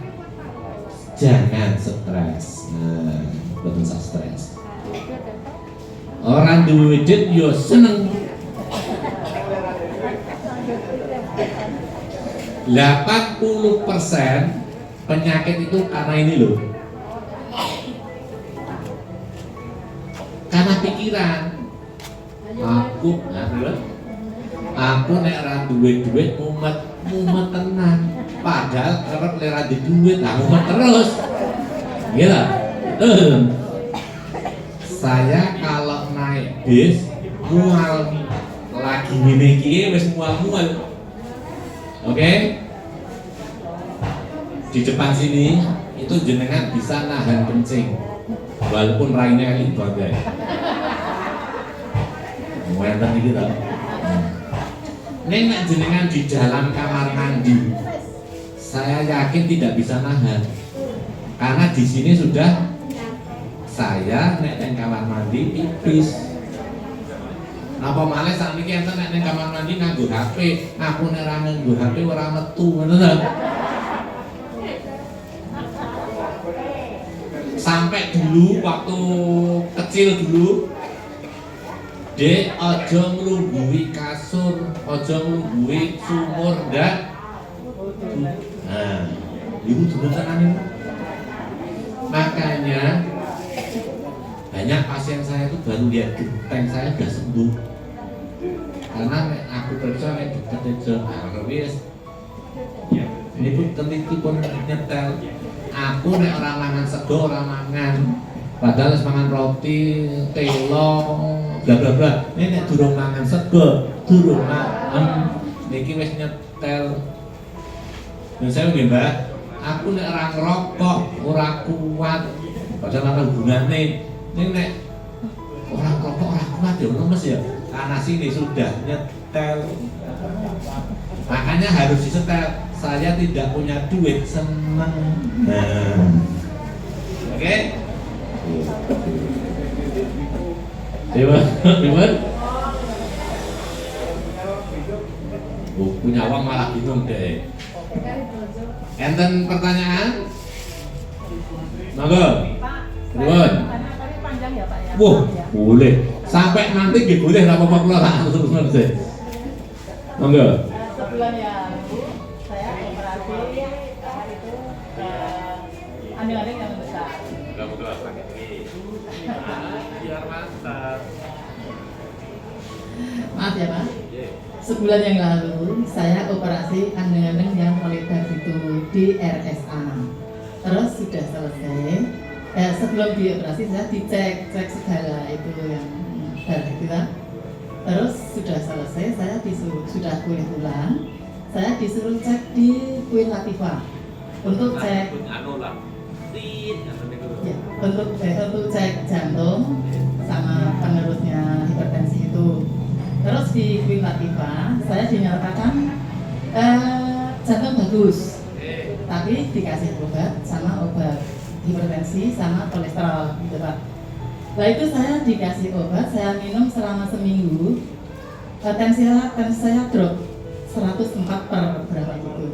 S1: jangan stres. Nah, boten sah stres. Orang duwe duit yo seneng. 80% penyakit itu karena ini loh. Karena pikiran. Aku nek ora duwe duit mumet tenan. Padahal kerep lera di duit, aku mumet terus. Gila. Saya kalau naik bis mual lagi ngene iki wis mual-mual. Oke? Di depan sini itu jenengan bisa nahan kencing walaupun raine kali bagai. Wonten iki to. Nek jenengan di dalam kamar mandi, saya yakin tidak bisa nahan. Karena di sini sudah saya nek nang kamar mandi pipis. Napa malih sakniki enten nek nang kamar mandi nganggo HP, aku nek ora nganggo HP ora metu, ngono lho. Sampai dulu waktu kecil dulu, Dek aja nglungguhi kasur, aja nglungguhi sumur ndak. Nah, ibu dulu tenan. Makanya banyak pasien saya itu baru lihat genteng saya sudah sembuh. Karena aku periksa nek deket aja wis. Ini pun teliti pun nyetel. Aku nek orang mangan sego orang mangan. Padahal wis mangan roti, telo, bla bla bla. Ini nek durung mangan sego, durung mangan. Niki wis nyetel. Dan saya nggih, Mbak, aku nek ora ngerokok ora kuat. Padahal ana hubungane. Ini nek orang rokok orang kuat ya lemes ya. Karena sini sudah nyetel. Makanya harus disetel. Saya tidak punya duit, seneng. Oke? Gimana? Punya uang malah bingung deh. Enten pertanyaan? Monggo. Nuwun.
S3: Panjang ya Pak ya.
S1: Wah, boleh. Sampai nanti nggih boleh ora apa-apa kula tak terus-terus. Monggo.
S4: Sebulan yang lalu saya operasi itu ambil-ambil yang besar.
S1: Mudah-mudahan pakai ini. Biar mantap.
S4: Maaf ya Pak. Sebulan yang lalu saya operasi andeng-andeng yang melebar itu di RSA. Terus sudah selesai. Sebelum dioperasi saya cek segala itu yang darah kita. Terus sudah selesai, saya sudah pulih ulang. Saya disuruh cek di Queen Latifah untuk cek ya, untuk cek jantung sama penerusnya hipertensi itu. Terus di Queen Latifah saya dinyatakan jantung bagus, tapi dikasih obat sama obat hipertensi sama kolesterol gitu Pak. Nah itu saya dikasih obat, saya minum selama seminggu. Tensi saya drop 104 per berapa gitu.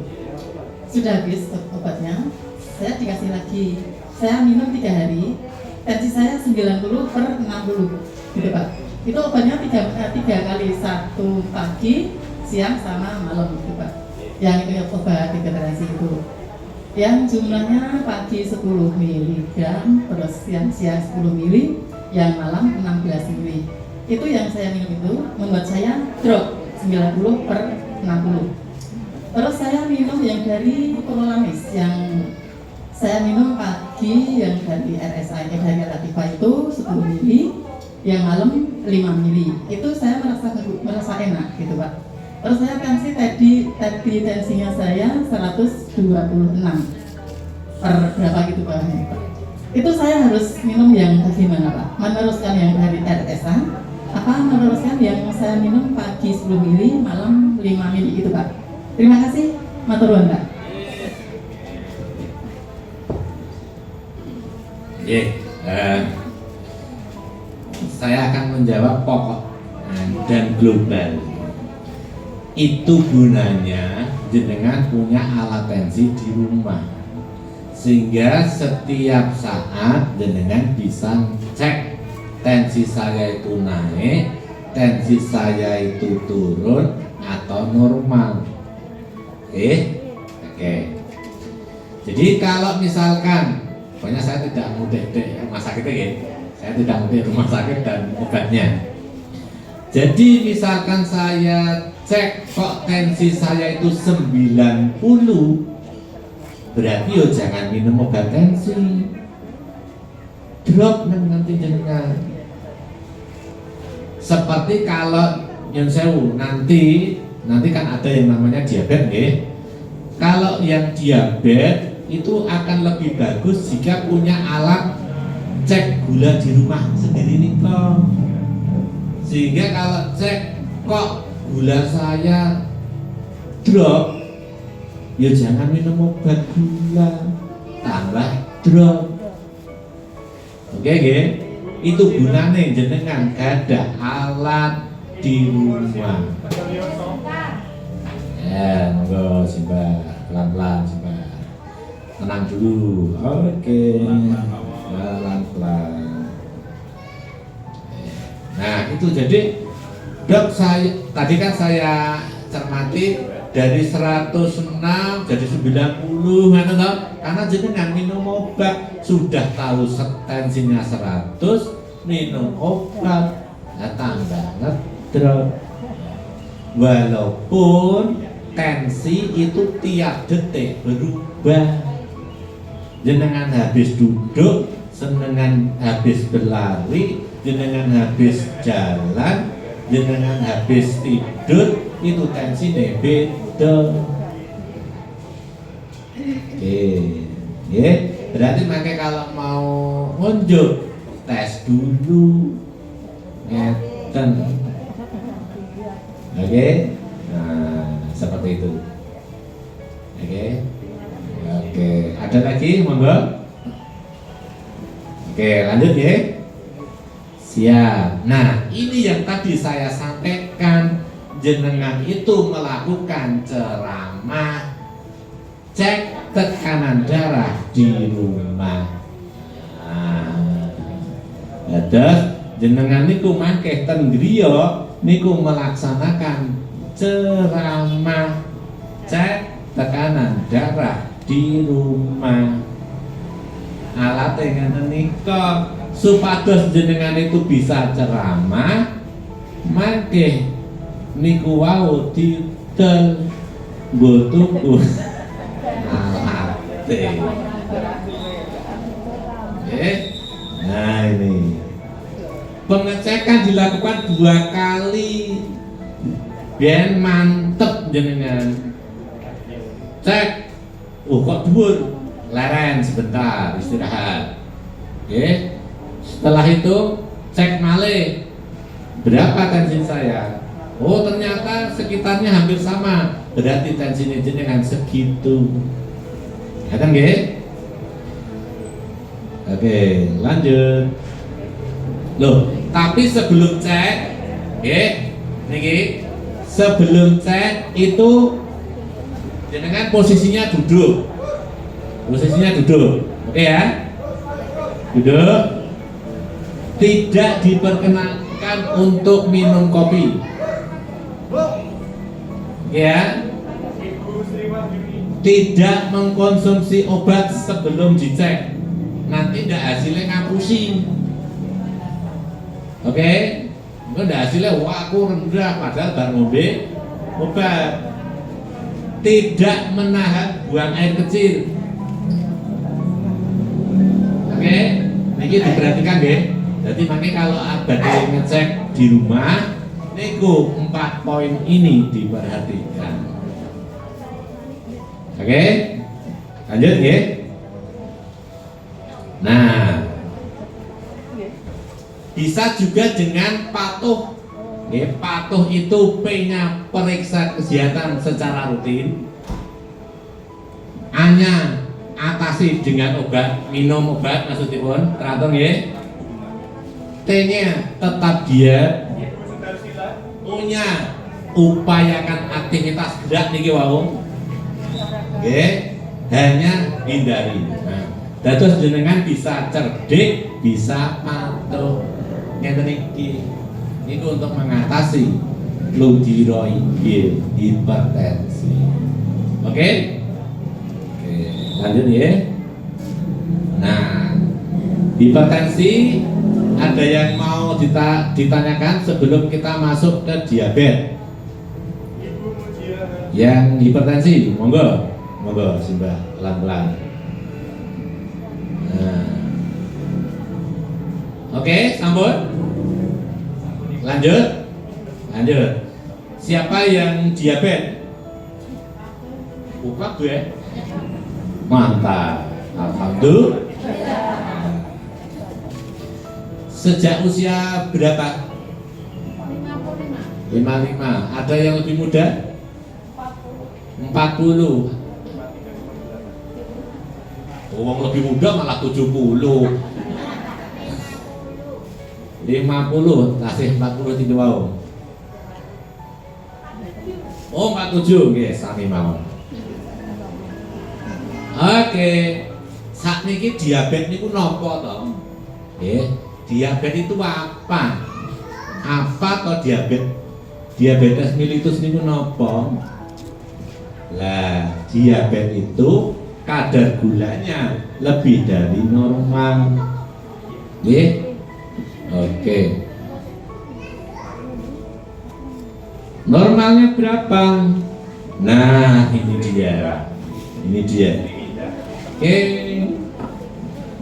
S4: Sudah habis obatnya, saya dikasih lagi. Saya minum 3 hari, tensi saya 90 per 60 gitu Pak. Itu obatnya 3 kali, 1 pagi, siang sama malam gitu Pak. Yang itu obat hipertensi itu. Yang jumlahnya pagi 10 mg, terus siang 10 mg, yang malam 16 mg. Itu yang saya minum itu membuat saya drop 90 per 60. Terus saya minum yang dari Prolamis yang saya minum pagi yang dari RSI dari Latifah itu 10 mg, yang malam 5 mg. Itu saya merasa enak gitu Pak. Terus saya tadi tensinya saya 126 per berapa gitu Pak. Itu saya harus minum yang bagaimana Pak? Meneruskan yang dari RSA apa meneruskan yang saya minum pagi 10 ml, malam 5 ml itu Pak. Terima kasih, matur nuwun Pak.
S1: Saya akan menjawab pokok dan global. Itu gunanya jenengan punya alat tensi di rumah, sehingga setiap saat jenengan bisa cek tensi saya itu naik, tensi saya itu turun atau normal. Oke. Jadi kalau misalkan, pokoknya saya tidak mau dek rumah sakitnya ya, saya tidak mau rumah sakit dan obatnya. Jadi misalkan saya cek kok tensi saya itu 90, berarti yo jangan minum obat tensi, drop nanti jenengan. Seperti kalau yang sewu nanti kan ada yang namanya diabetes nggih. Kalau yang diabetes itu akan lebih bagus jika punya alat cek gula di rumah sendiri nih kok. Sehingga kalau cek kok gula saya drop, ya jangan minum obat gula, tambah drop. Oke, itu gunanya jenengan ada alat di rumah. Ya, monggo Simba, pelan-pelan Simba, tenang dulu. Oke, pelan-pelan. Nah itu jadi dok, saya tadi kan saya cermati dari 106 jadi 90 kan, karena jenengan minum obat sudah tahu tensinya 100, minum obat tambah ngedrop. Walaupun tensi itu tiap detik berubah, jenengan habis duduk, jenengan habis berlari, jenengan habis jalan, jenengan habis tidur, itu tensi beda. Oke, berarti makanya kalau mau ngunjuk tes dulu, ngeten. Oke, nah seperti itu. Oke, ada lagi, monggo. Oke, lanjut ya. Siap. Nah, ini yang tadi saya sampaikan, jenengan itu melakukan ceramah, cek tekanan darah di rumah. Nah, ada jenengan niku mangke ten griya niku melaksanakan ceramah, cek tekanan darah di rumah. Alat yang nika supados jenengan itu bisa ceramah, mangke niku wau didel nggo tuku alate. Nah ini pengecekan dilakukan 2 kali biar mantep jenengan cek. Kok dhuwur, leren sebentar istirahat. Setelah itu cek malih berapa tensi saya. Ternyata sekitarnya hampir sama, berarti tensinya jenengan segitu. Kan nggih? Oke, lanjut. Loh, tapi sebelum cek, niki sebelum cek itu jenengan posisinya duduk. Oke ya? Duduk. Tidak diperkenankan untuk minum kopi. Ya. Tidak mengkonsumsi obat sebelum dicek. Nanti ndak hasilnya ngapusi. Oke? Ndak hasilnya wah aku rendah padahal baru ngombe obat. Tidak menahan buang air kecil. Oke? Niki diperhatikan nggih. Jadi makanya kalau badhe ngecek di rumah niku 4 poin ini diperhatikan. Oke? Lanjut nggih. Nah, bisa juga dengan patuh. Patuh itu P-nya periksa kesehatan secara rutin. A-nya atasi dengan obat, minum obat maksudipun, teratur nggih. T-nya tetap diet. O-nya upayakan aktivitas gerak niki wau. Hanya hindari. Nah, dados jenengan bisa cerdik, bisa patuh. ngeten iki niku untuk mengatasi tiroidit hipertensi. Oke? Oke, lanjut ya. Nah, hipertensi ada yang mau ditanyakan sebelum kita masuk ke diabetes? Yang hipertensi, monggo, monggo Simbah, pelan-pelan. Nah. Oke, sambut. Lanjut. Lanjut. Siapa yang diabetes? Buka gue. Mantap. Alhamdulillah. Sejak usia berapa? 55. Ada yang lebih muda? 40. Oh, lebih muda malah 70. 50, kasih 40 tidak mau. Oh, 47, nggih, sami mawon. Oke. Saat niki diabetes niku napa to? Nggih, diabetes itu apa? Apa to diabetes? Diabetes mellitus niku napa? Lah, diabetes itu kadar gulanya lebih dari normal. Nggih. Oke. Normalnya berapa? Nah, ini dia. Ini dia. Oke.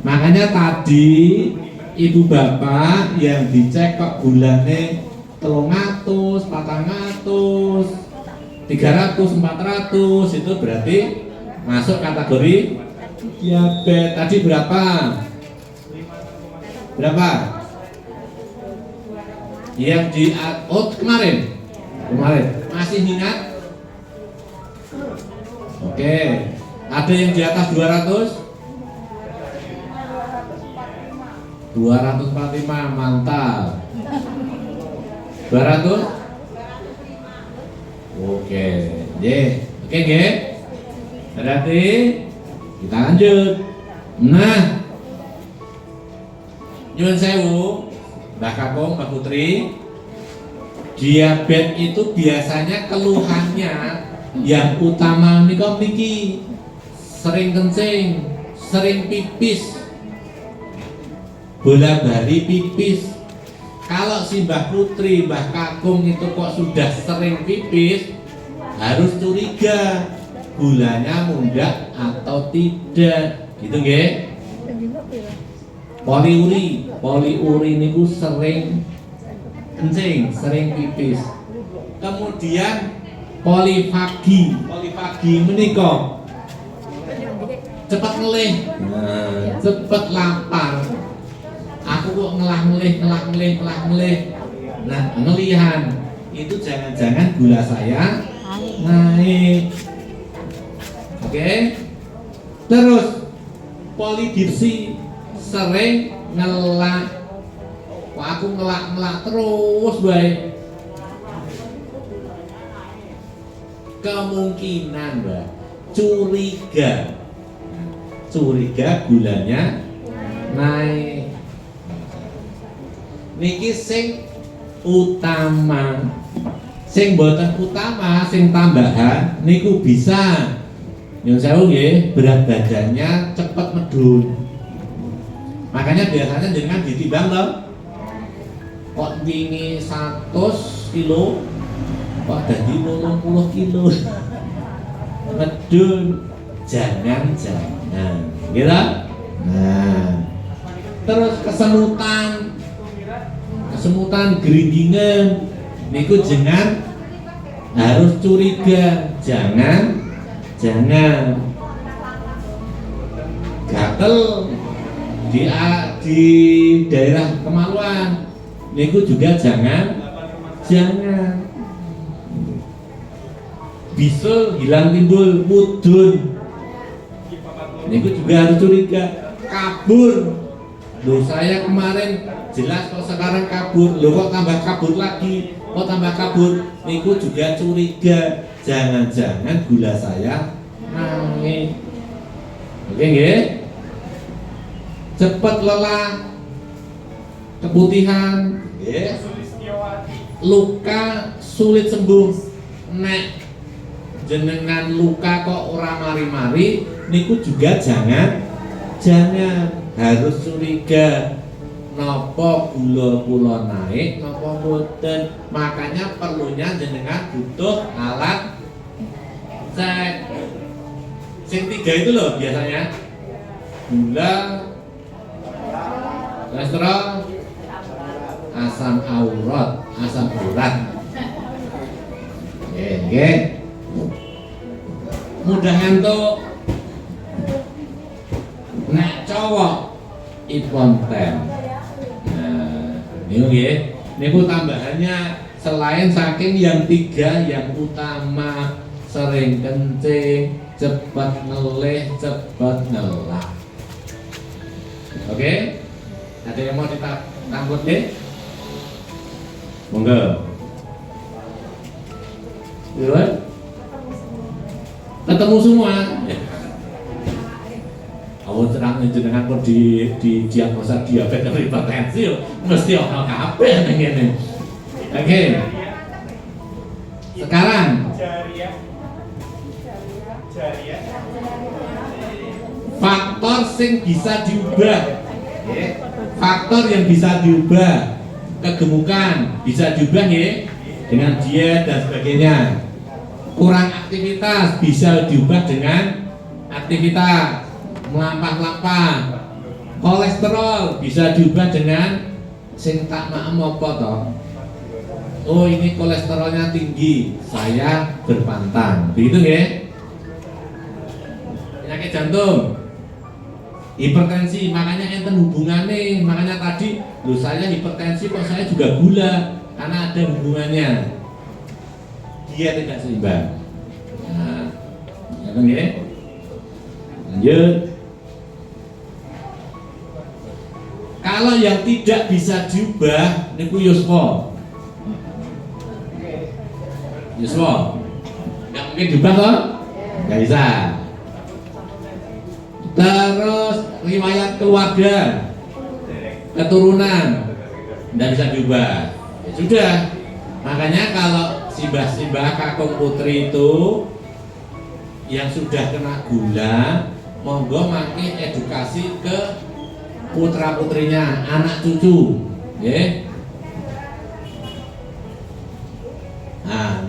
S1: Makanya tadi ibu bapak yang dicek kok gulanya 300, 400, 300, 400 itu berarti masuk kategori diabetes. Tadi berapa? Berapa? Yang di kemarin masih ingat? Oke. Ada yang di atas 200? 245, mantap. 200? Oke. Oke, nggih. Berarti kita lanjut. Nah, nyuwun sewu, Mbah Kakung, Mbak Putri, diabetes itu biasanya keluhannya yang utama niki sering kencing, sering pipis, bola-bali pipis. Kalau si Mbah Putri, Mbah Kakung itu kok sudah sering pipis, harus curiga gulanya mundak atau tidak, gitu nggih? Poliuri niku sering kencing, sering pipis. Kemudian polifagi menika cepat ngelih, cepat lapar. Aku kok ngelah-ngelih. Nah, ngelihan itu jangan-jangan gula saya naik. Oke. Terus polidipsi, sering ngelak. Wah, aku ngelak terus baik. Kemungkinan Mbak curiga gulanya naik. Niki sing utama, sing boten utama, sing tambahan niku bisa nyun sewu nggih, berat badannya cepet medun. Makanya biasanya dengan ditimbang loh, kok wingi 100 kilo kok jadi 80 kilo medun. Jangan gitu. Nah, terus kesemutan geringgingan niku jangan, harus curiga. Jangan gatel di daerah kemaluan niku juga jangan. Bisul hilang timbul mudun niku juga harus curiga. Kabur, loh saya kemarin jelas kok sekarang kabur, loh kok tambah kabur lagi, kok tambah kabur, niku juga curiga. Jangan-jangan gula saya naik. Oke nggih? Cepet lelah, keputihan, luka sulit sembuh. Nek jenengan luka kok ora mari-mari, niku juga jangan harus curiga. Nopo gula kula naik, nopo boten. Makanya perlunya jenengan butuh alat cek. Sing 3 itu loh biasanya gula, kolesterol, asam urat. Oke. Mudah ngantuk. Nek cowok iponten. Niku tambahannya selain saking yang 3 yang utama, sering kencing, cepat ngelih, cepat ngelak. Oke? Ada yang mau ditangkut deh? Monggo. Gimana? Ketemu semua. Awon terang jenengan pun di diagnosa diabetes atau hipertensi mesti orang kabeh ning ngene. Oke. Sekarang faktor sing bisa diubah. Faktor yang bisa diubah, kegemukan bisa diubah ya dengan diet dan sebagainya. Kurang aktivitas bisa diubah dengan aktivitas. Melampah-lampah. Kolesterol bisa diubah dengan sing tak maem apa toh? Oh, ini kolesterolnya tinggi, saya berpantang. Begitu ya? Penyakit jantung, hipertensi, makanya enten hubungannya. Makanya tadi, loh saya hipertensi kok saya juga gula, karena ada hubungannya. Dia tidak seimbang. Nah, ya kan ya? Lanjut. Kalau yang tidak bisa diubah, niku yuswa. Nggak mungkin diubah toh? Nggak bisa. Terus riwayat keluarga, keturunan, nggak bisa diubah. Ya sudah. Makanya kalau simbah-simbah kakung putri itu yang sudah kena gula, monggo makin edukasi ke putra putrinya, anak cucu, ya. Nah,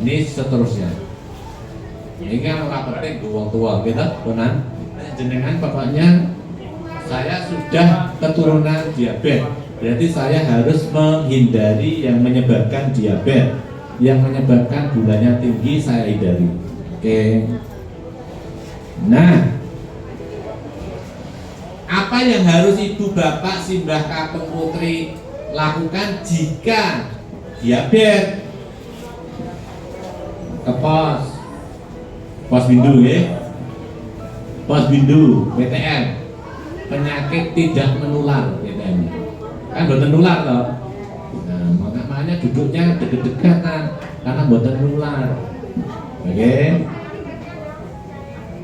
S1: ini seterusnya. Ini kan orang penting wong tua, gitu, benar. Jenengan bapaknya, saya sudah keturunan diabetes, berarti saya harus menghindari yang menyebabkan diabetes, yang menyebabkan gulanya tinggi saya hindari. Oke. Nah, apa yang harus ibu bapak simbah kakung putri lakukan jika diabetes? Ke pos bindu ya, pos bindu PTM, penyakit tidak menular PTM, kan bukan menular loh. Nah, makanya duduknya deket-dekatan karena bukan menular. Oke,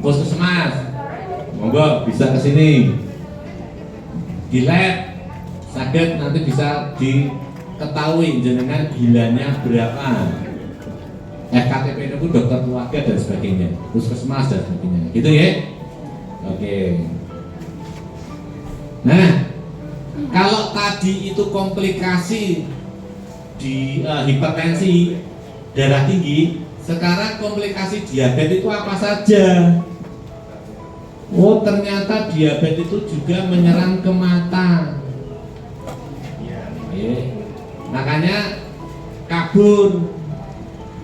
S1: puskesmas, monggo bisa ke sini. Di lab sakit nanti bisa diketahui jenengan gilanya berapa. FKTP itu dokter keluarga dan sebagainya, puskesmas dan sebagainya, gitu ya. Oke. Nah, kalau tadi itu komplikasi di hipertensi, darah tinggi, sekarang komplikasi diabetes itu apa saja? Oh, ternyata diabetes itu juga menyerang ke mata. Makanya kabur,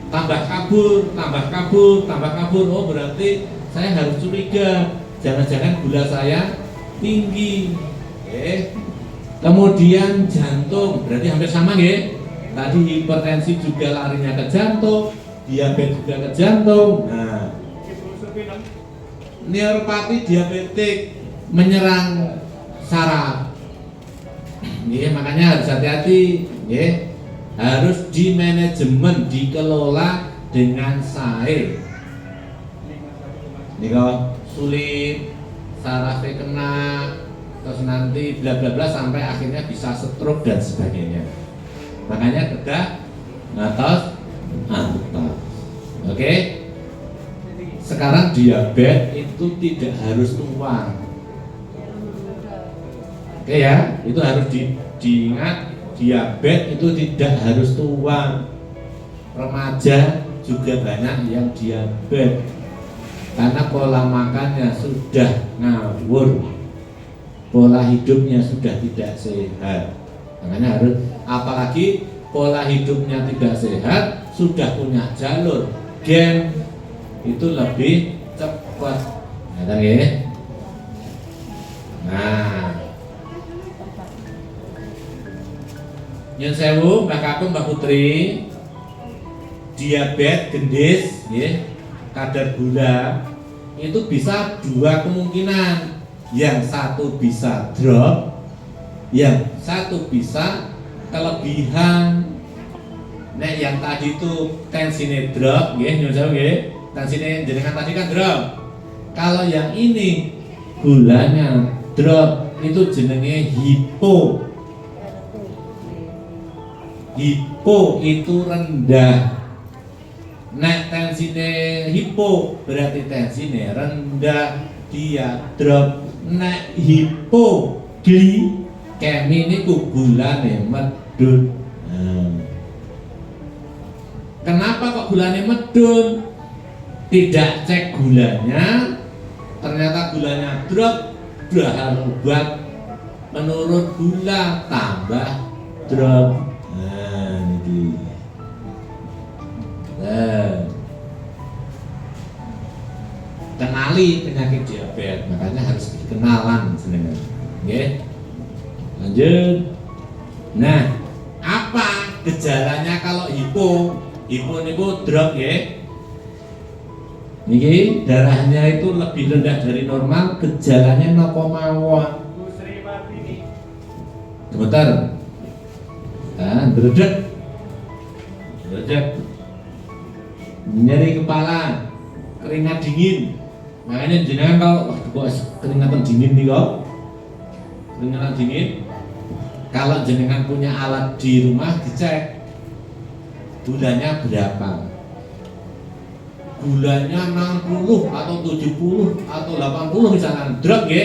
S1: tambah kabur. Oh, berarti saya harus curiga, jangan-jangan gula saya tinggi. Kemudian jantung, berarti hampir sama ya. Tadi hipertensi juga larinya ke jantung, diabetes juga ke jantung. Nah, neuropati diabetik menyerang saraf. Makanya harus hati-hati, harus dimanajemen, dikelola dengan sae. Kalau sulit, sarafnya kena, terus nanti bla bla bla sampai akhirnya bisa stroke dan sebagainya. Makanya bedah atas. Oke. Sekarang diabetes itu tidak harus tua. Oke ya, itu harus diingat, diabetes itu tidak harus tua. Remaja juga banyak yang diabetes karena pola makannya sudah ngawur, pola hidupnya sudah tidak sehat. Makanya harus, apalagi pola hidupnya tidak sehat, sudah punya jalur gen itu lebih cepat. Nah, nyun sewu Mbak Kakung Mbak Putri, diabetes gendis ya, kadar gula itu bisa dua kemungkinan. Yang satu bisa drop, yang satu bisa kelebihan. Nah, yang tadi itu tensine drop nggih, nyun sewu nggih. Tensine jenengan tadi kan drop. Kalau yang ini gulanya drop, itu jenenge hipo. Hipo itu rendah. Nek tensine hipo berarti tensine rendah, dia drop. Nek hipo glikemi niku gulane medun. Kenapa kok gulane medun? Tidak cek gulanya, ternyata gulanya drop, dahar obat menurun gula tambah drop. Nah, ini. Kenali penyakit diabetes, makanya harus dikenalan sebenarnya. Oke, lanjut. Nah, apa gejalanya kalau hipo? Hipo niku drop ya. Niki darahnya itu lebih rendah dari normal, gejalanya napa mawon? Gemeter. Berdek. Nyeri kepala, keringat dingin. Makanya jenengan kalau kok keringatan dingin nih kok. Keringatan dingin. Kalau jenengan punya alat di rumah dicek gulanya berapa. Gulanya 60 atau 70 atau 80 misalkan drop ya,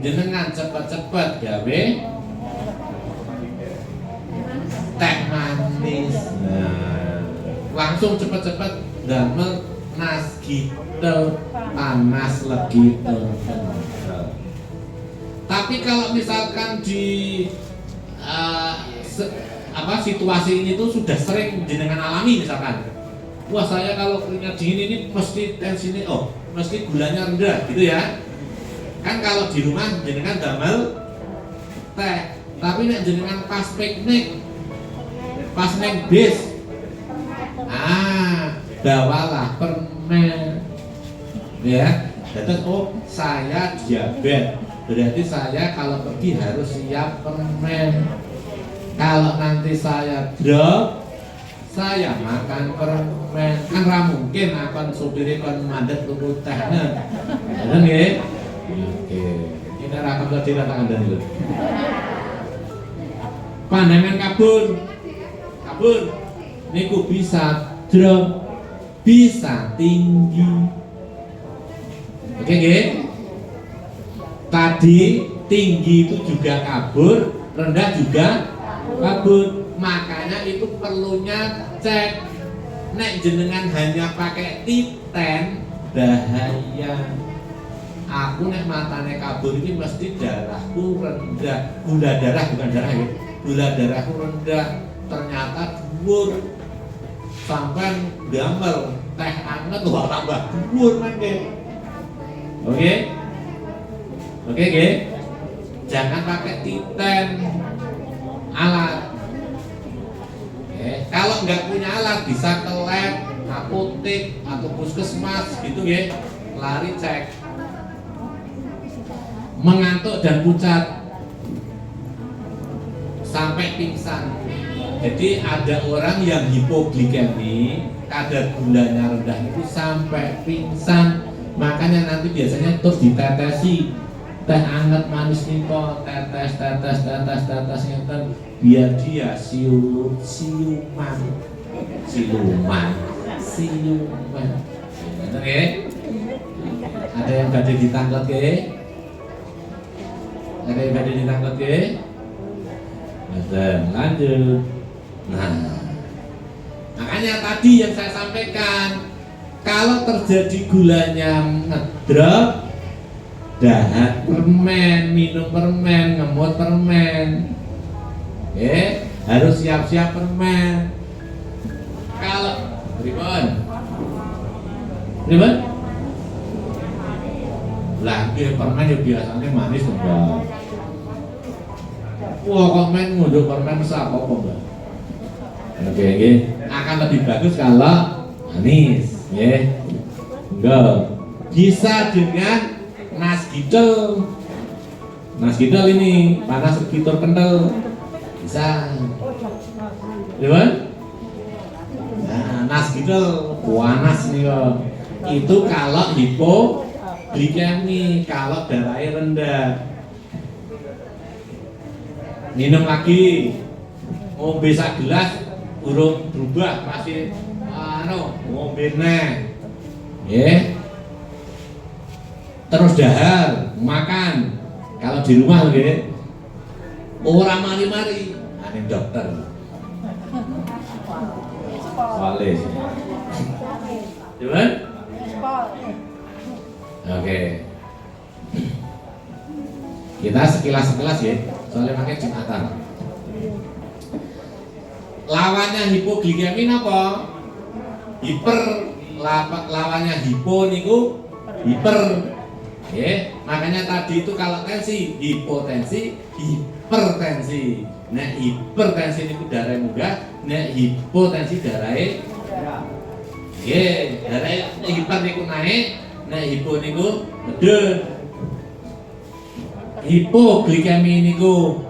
S1: jenengan cepat-cepat gawe teh manis. Nah, langsung cepat-cepat damel nas gitu, panas lagi tuh. Tapi kalau misalkan di situasi ini tuh sudah sering jenengan alami, misalkan wah saya kalau keringat dingin ini mesti tensinya, mesti gulanya rendah gitu ya. Kan kalau di rumah jenengan damel teh, tapi nek jenengan pas piknik, pas neng bis, bawalah permen ya. Terus saya diabetes, berarti saya kalau pergi harus siap permen. Kalau nanti saya drop, saya makan permen, kan ra mungkin akan supire kon mandek tuku tehna. Bener nggih? Oke. Kita ra kabeh dirasakan dan lho. Pandangan kabur. Kabur niku bisa drop, bisa tinggi. Oke nggih? Tadi tinggi itu juga kabur, rendah juga kabur. Makanya itu perlunya cek. Nek jenengan hanya pakai titen bahaya. Aku nek matane kabur ini mesti darahku rendah. Gula darah bukan darah ya. Gula darahku rendah. Ternyata dhuwur. Sampai gamel teh anget wah tambah dhuwur mangke. Oke? Oke, nggih. Jangan pakai titen alat. Kalau nggak punya alat bisa ke lab, apotek atau puskesmas gitu ya, lari cek. Mengantuk dan pucat sampai pingsan. Jadi ada orang yang hipoglikemi, kadar gulanya rendah itu sampai pingsan. Makanya nanti biasanya terus ditetesi teh anget manis niko tetes ngeten biar dia siluman. Bener ya? Ada yang badai ditangkap ya? Ada yang badai ditangkap ya? Betul, lanjut. Nah, makanya tadi yang saya sampaikan, kalau terjadi gulanya ngedrop, dahar permen, minum permen, ngemut permen, harus siap-siap permen. Kalau ribon, lah permen ya biasanya manis enggak. Wah, komen ngunduk permen sak apa enggak? Oke, akan lebih bagus kalau manis, ya. Enggak. Bisa dengan nasgidel. Nasgidel ini panas segitur kental. Bisa. Gimana? Nah, nasgidel panas nih kok. Itu kalau hipoglikemi, kalau darahnya rendah. Minum lagi, ngombe sak gelas, urung berubah masih ngombe neh, terus dahar, makan. Kalau di rumah lagi, orang mari-mari, ane dokter. Wales. Cuman? Oke. Kita sekilas ya, soalnya pakai Jumatan. Lawannya hipoglikemi apa? Hiper. Lawannya hipo niku hiper. Makanya tadi itu kalau tensi, hipotensi, hipertensi. Nah, hipertensi niku darah munggah, nah hipotensi darahnya darahnya hiper niku naik, nah hipo niku medun. Hipoglikemi niku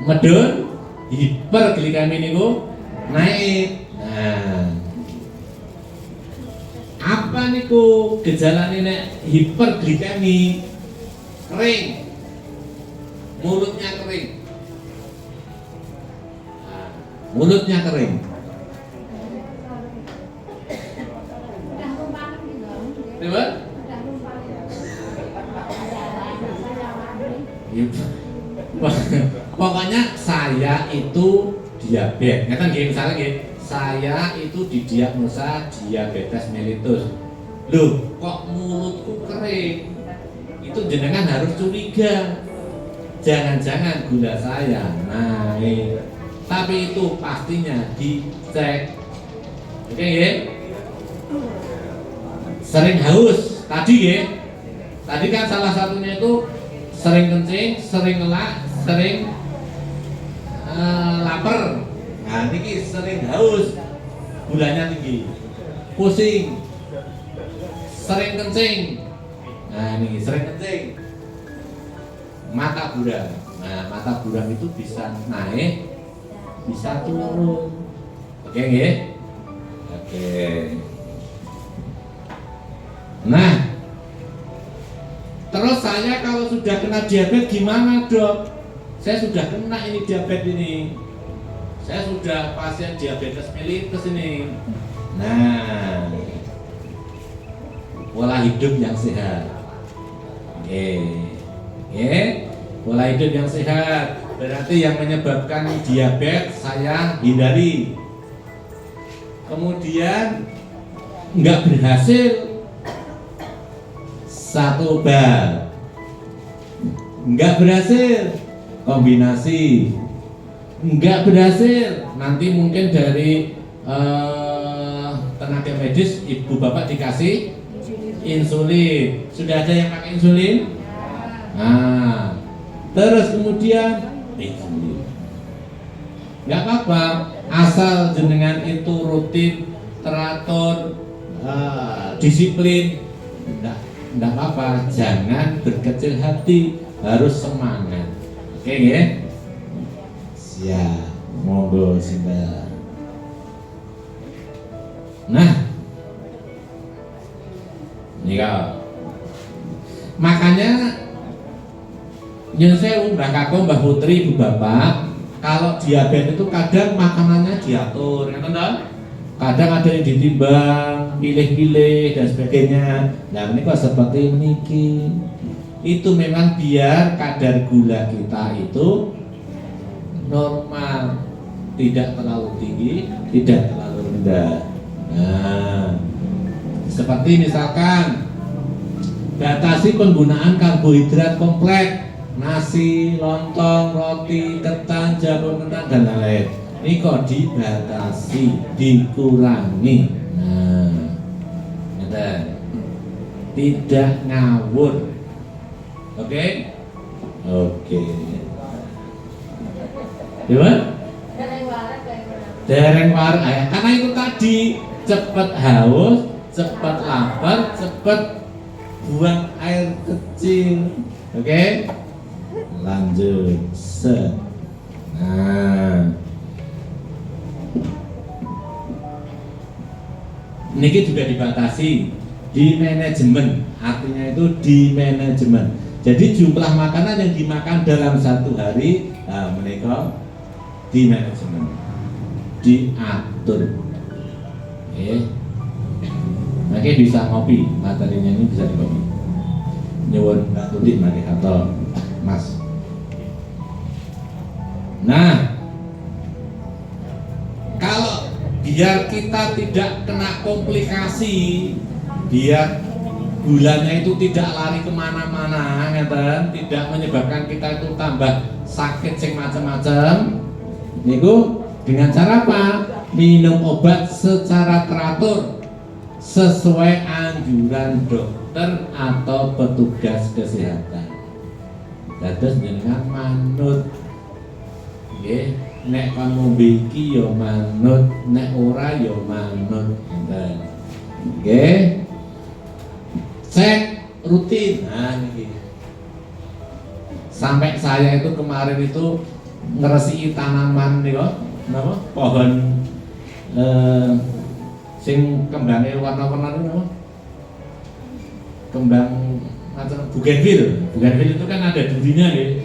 S1: medun, hiperglikemi niku naik. Nah, apa niku gejalane nek hiperglikemi? Kering, mulutnya kering. Nah, mulutnya kering. Coba? Pokoknya saya itu diabetes. Ngeten nggih, misalnya nggih, saya itu didiagnosa diabetes mellitus. Loh, kok mulutku kering? Itu jenengan harus curiga. Jangan-jangan gula saya naik. Tapi itu pastinya dicek. Oke nggih? Sering haus. Tadi nggih. Tadi kan salah satunya itu sering kencing, sering ngelak, sering lapar. Nah, ini sering haus, gulanya tinggi, pusing, sering kencing. Nah, ini sering kencing, mata buram. Nah, mata buram itu bisa naik, bisa turun. Oke, nggih? Oke. Nah, terus saya kalau sudah kena diabetes gimana, Dok? Saya sudah kena ini diabetes ini. Saya sudah pasien diabetes mellitus ini. Nah, pola hidup yang sehat. Pola hidup yang sehat berarti yang menyebabkan diabetes saya hindari. Kemudian nggak berhasil, satu obat, nggak berhasil, kombinasi, nggak berhasil, nanti mungkin dari tenaga medis ibu bapak dikasih insulin. Sudah ada yang pakai insulin? Nah, terus kemudian insulin. Nggak apa-apa, asal jenengan itu rutin, teratur, disiplin. Enggak apa-apa, jangan berkecil hati, harus semangat. Oke ya? Siap, monggo Sinta. Nah, makanya Nyun sewu Mbah Kakung, Mbah Putri, Ibu Bapak, kalau diabetes itu kadang makanannya diatur, ya kan? Kadang ada yang ditimbang, pilih-pilih dan sebagainya. Nah ini kok seperti ini, itu memang biar kadar gula kita itu normal, tidak terlalu tinggi, tidak terlalu rendah. Nah, seperti misalkan batasi penggunaan karbohidrat kompleks, nasi, lontong, roti, ketan, jagung, kentang dan lain-lain. Ini kok dibatasi, dikurangi. Nah, tidak ngawur. Oke? Oke. Gimana? Dereng warak ya. Karena itu tadi cepat haus, cepat lapar, cepat buang air kecil. Oke? Lanjut. Set. Nah. Niki juga dibatasi di manajemen, artinya itu di manajemen. Jadi jumlah makanan yang dimakan dalam satu hari, mereka di manajemen, diatur. Makanya bisa ngopi, materinya ini bisa dikopi. Nyuwun Mbak Tuti mari atau Mas. Nah, kalau biar kita tidak kena komplikasi, biar gulanya itu tidak lari kemana-mana, tidak menyebabkan kita itu tambah sakit sing macam-macam. Niku dengan cara apa? Minum obat secara teratur sesuai anjuran dokter atau petugas kesehatan. Dados jenengan manut. Nggih, nek kon ngombe iki ya manut, nek ora ya manut. Nggih. Cek rutin. Nah niki. Sampai saya itu kemarin itu ngresiki tanaman niku, napa? Pohon sing kembangnya warna-warna itu, kembang macam bugenvil. Bugenvil itu kan ada durinya ya.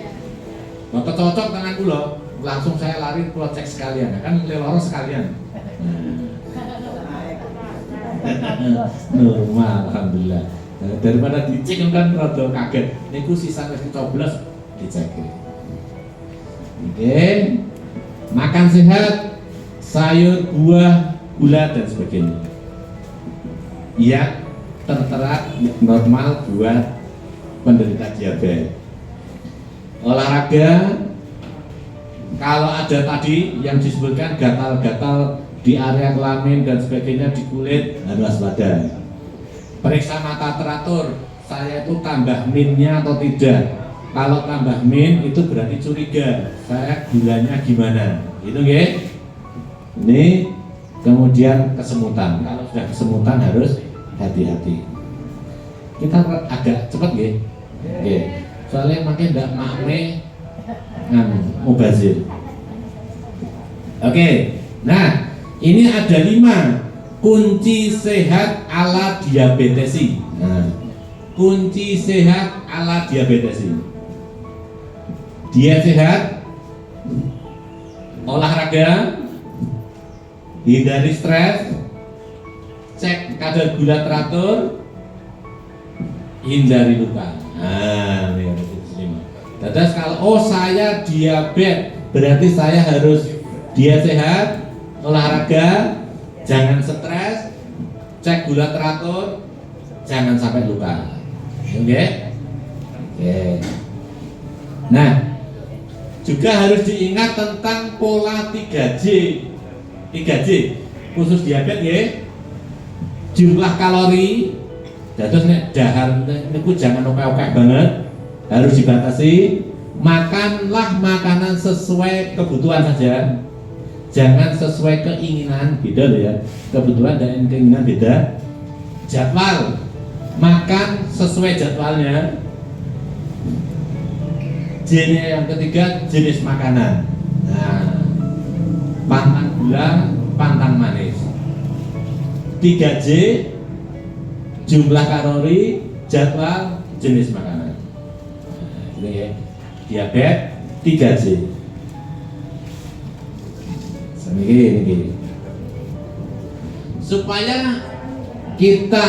S1: Maka cocok tangan kula, langsung saya lari kula cek sekalian, kan leloro sekalian. Normal, alhamdulillah. Daripada dicek kan rada kaget. Niku sisa wis dicoblos dicek. Oke. Makan sehat, sayur, buah, gula dan sebagainya. Ya, tertera normal buat penderita diabetes. Olahraga, kalau ada tadi yang disebutkan gatal-gatal di area kelamin dan sebagainya di kulit, harus waspada. Periksa mata teratur, saya itu tambah minnya atau tidak. Kalau tambah min itu berarti curiga, saya gulanya gimana, gitu nggih. Ini kemudian kesemutan, kalau sudah kesemutan harus hati-hati. Kita agak cepat nggih. Nggih. Soalnya makin ndak makme mubazir. Oke. Nah, ini ada 5 kunci sehat ala diabetesi. Nah, kunci sehat ala diabetesi. Diet sehat, olahraga, hindari stres, cek kadar gula teratur, hindari luka. Nah, ini harus diterima. Terus kalau saya diabetes, berarti saya harus diet sehat, olahraga, jangan stres, cek gula teratur, jangan sampai luka. Oke? Oke. Nah, juga harus diingat tentang pola 3J. 3J khusus diabetes ya. Jumlah kalori. Dados nek dahar niku jangan oke-oke banget, harus dibatasi. Makanlah makanan sesuai kebutuhan saja. Jangan sesuai keinginan, beda loh ya. Kebutuhan dan keinginan beda. Jadwal makan sesuai jadwalnya. Jenis yang ketiga, jenis makanan. Nah, pantang gula, pantang manis. 3J, jumlah kalori, jadwal, jenis makanan. Nah, ini ya. diabetes 3J. Ini. Supaya kita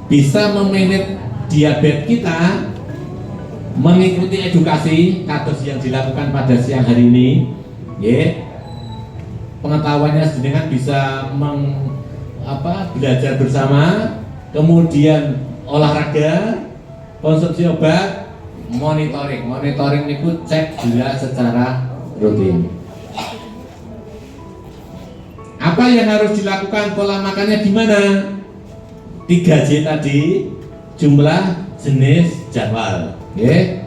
S1: bisa memanage diabetes kita, mengikuti edukasi kados yang dilakukan pada siang hari ini, ya. Pengetahuannya sedemikian bisa belajar bersama, kemudian olahraga, konsumsi obat, monitoring itu cek gula secara rutin. Apa yang harus dilakukan, pola makannya gimana? 3J tadi, jumlah, jenis, jadwal. Okay.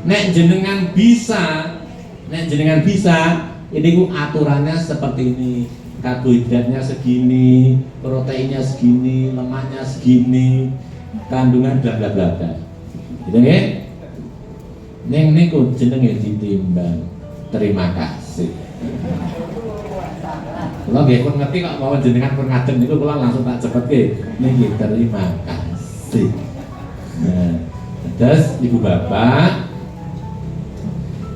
S1: Nek jenengan bisa, ini ku aturannya seperti ini. Karbohidratnya segini, proteinnya segini, lemaknya segini, kandungan bla bla bla bla. Gitu nggih? Ning niku jenenge ditimbang. Terima kasih. Kalau nggih pun ngerti kok mau jenengan pun ngadeg niku kula langsung tak cepetke. Niki terima kasih. Nah, terus Ibu Bapak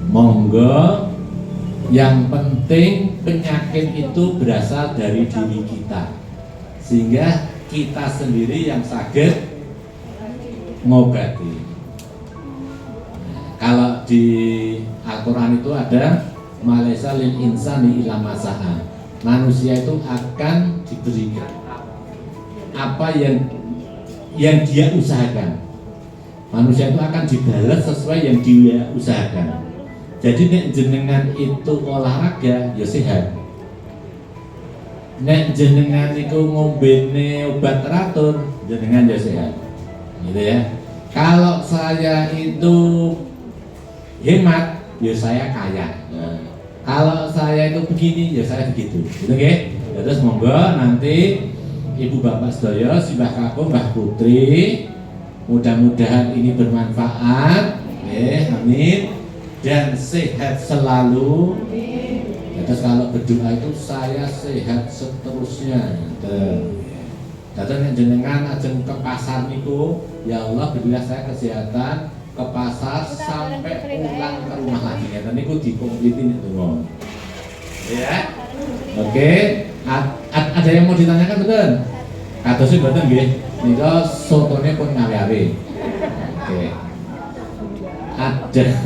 S1: monggo, yang penting penyakit itu berasal dari diri kita, sehingga kita sendiri yang sakit ngobati. Kalau di Al-Quran itu ada Malaysa lil insani ila masa'a. Manusia itu akan diberikan apa yang dia usahakan. Manusia itu akan dibalas sesuai yang dia usahakan. Jadi nek jenengan itu olahraga ya sehat. Nek jenengan itu ngombene obat teratur, jenengan ya sehat. Gitu ya. Kalau saya itu hemat, ya saya kaya. Nah, kalau saya itu begini, ya saya begitu. Gitu nggih. Terus monggo nanti Ibu Bapak sedaya, Simbah Kakung, Mbah Putri, mudah-mudahan ini bermanfaat. Amin. Dan sehat selalu. Terus kalau berdoa itu saya sehat seterusnya. Datang yang jenengan ajeng ke pasar niku, ya Allah berilah saya kesehatan ke pasar sampai pulang ke rumah lagi. Ya, niku dikomplitin itu mau. Ya. Oke. Ada yang mau ditanyakan betul? Katosnya betul nggih. Nika sotone pun ngawe-awe. Oke.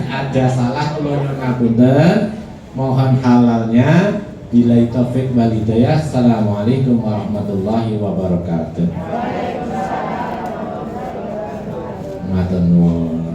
S1: Ada salah kula nyuwun ngapunten, mohon halalnya. Billahi taufik wal hidayah. Assalamualaikum warahmatullahi wabarakatuh. Matur nuwun.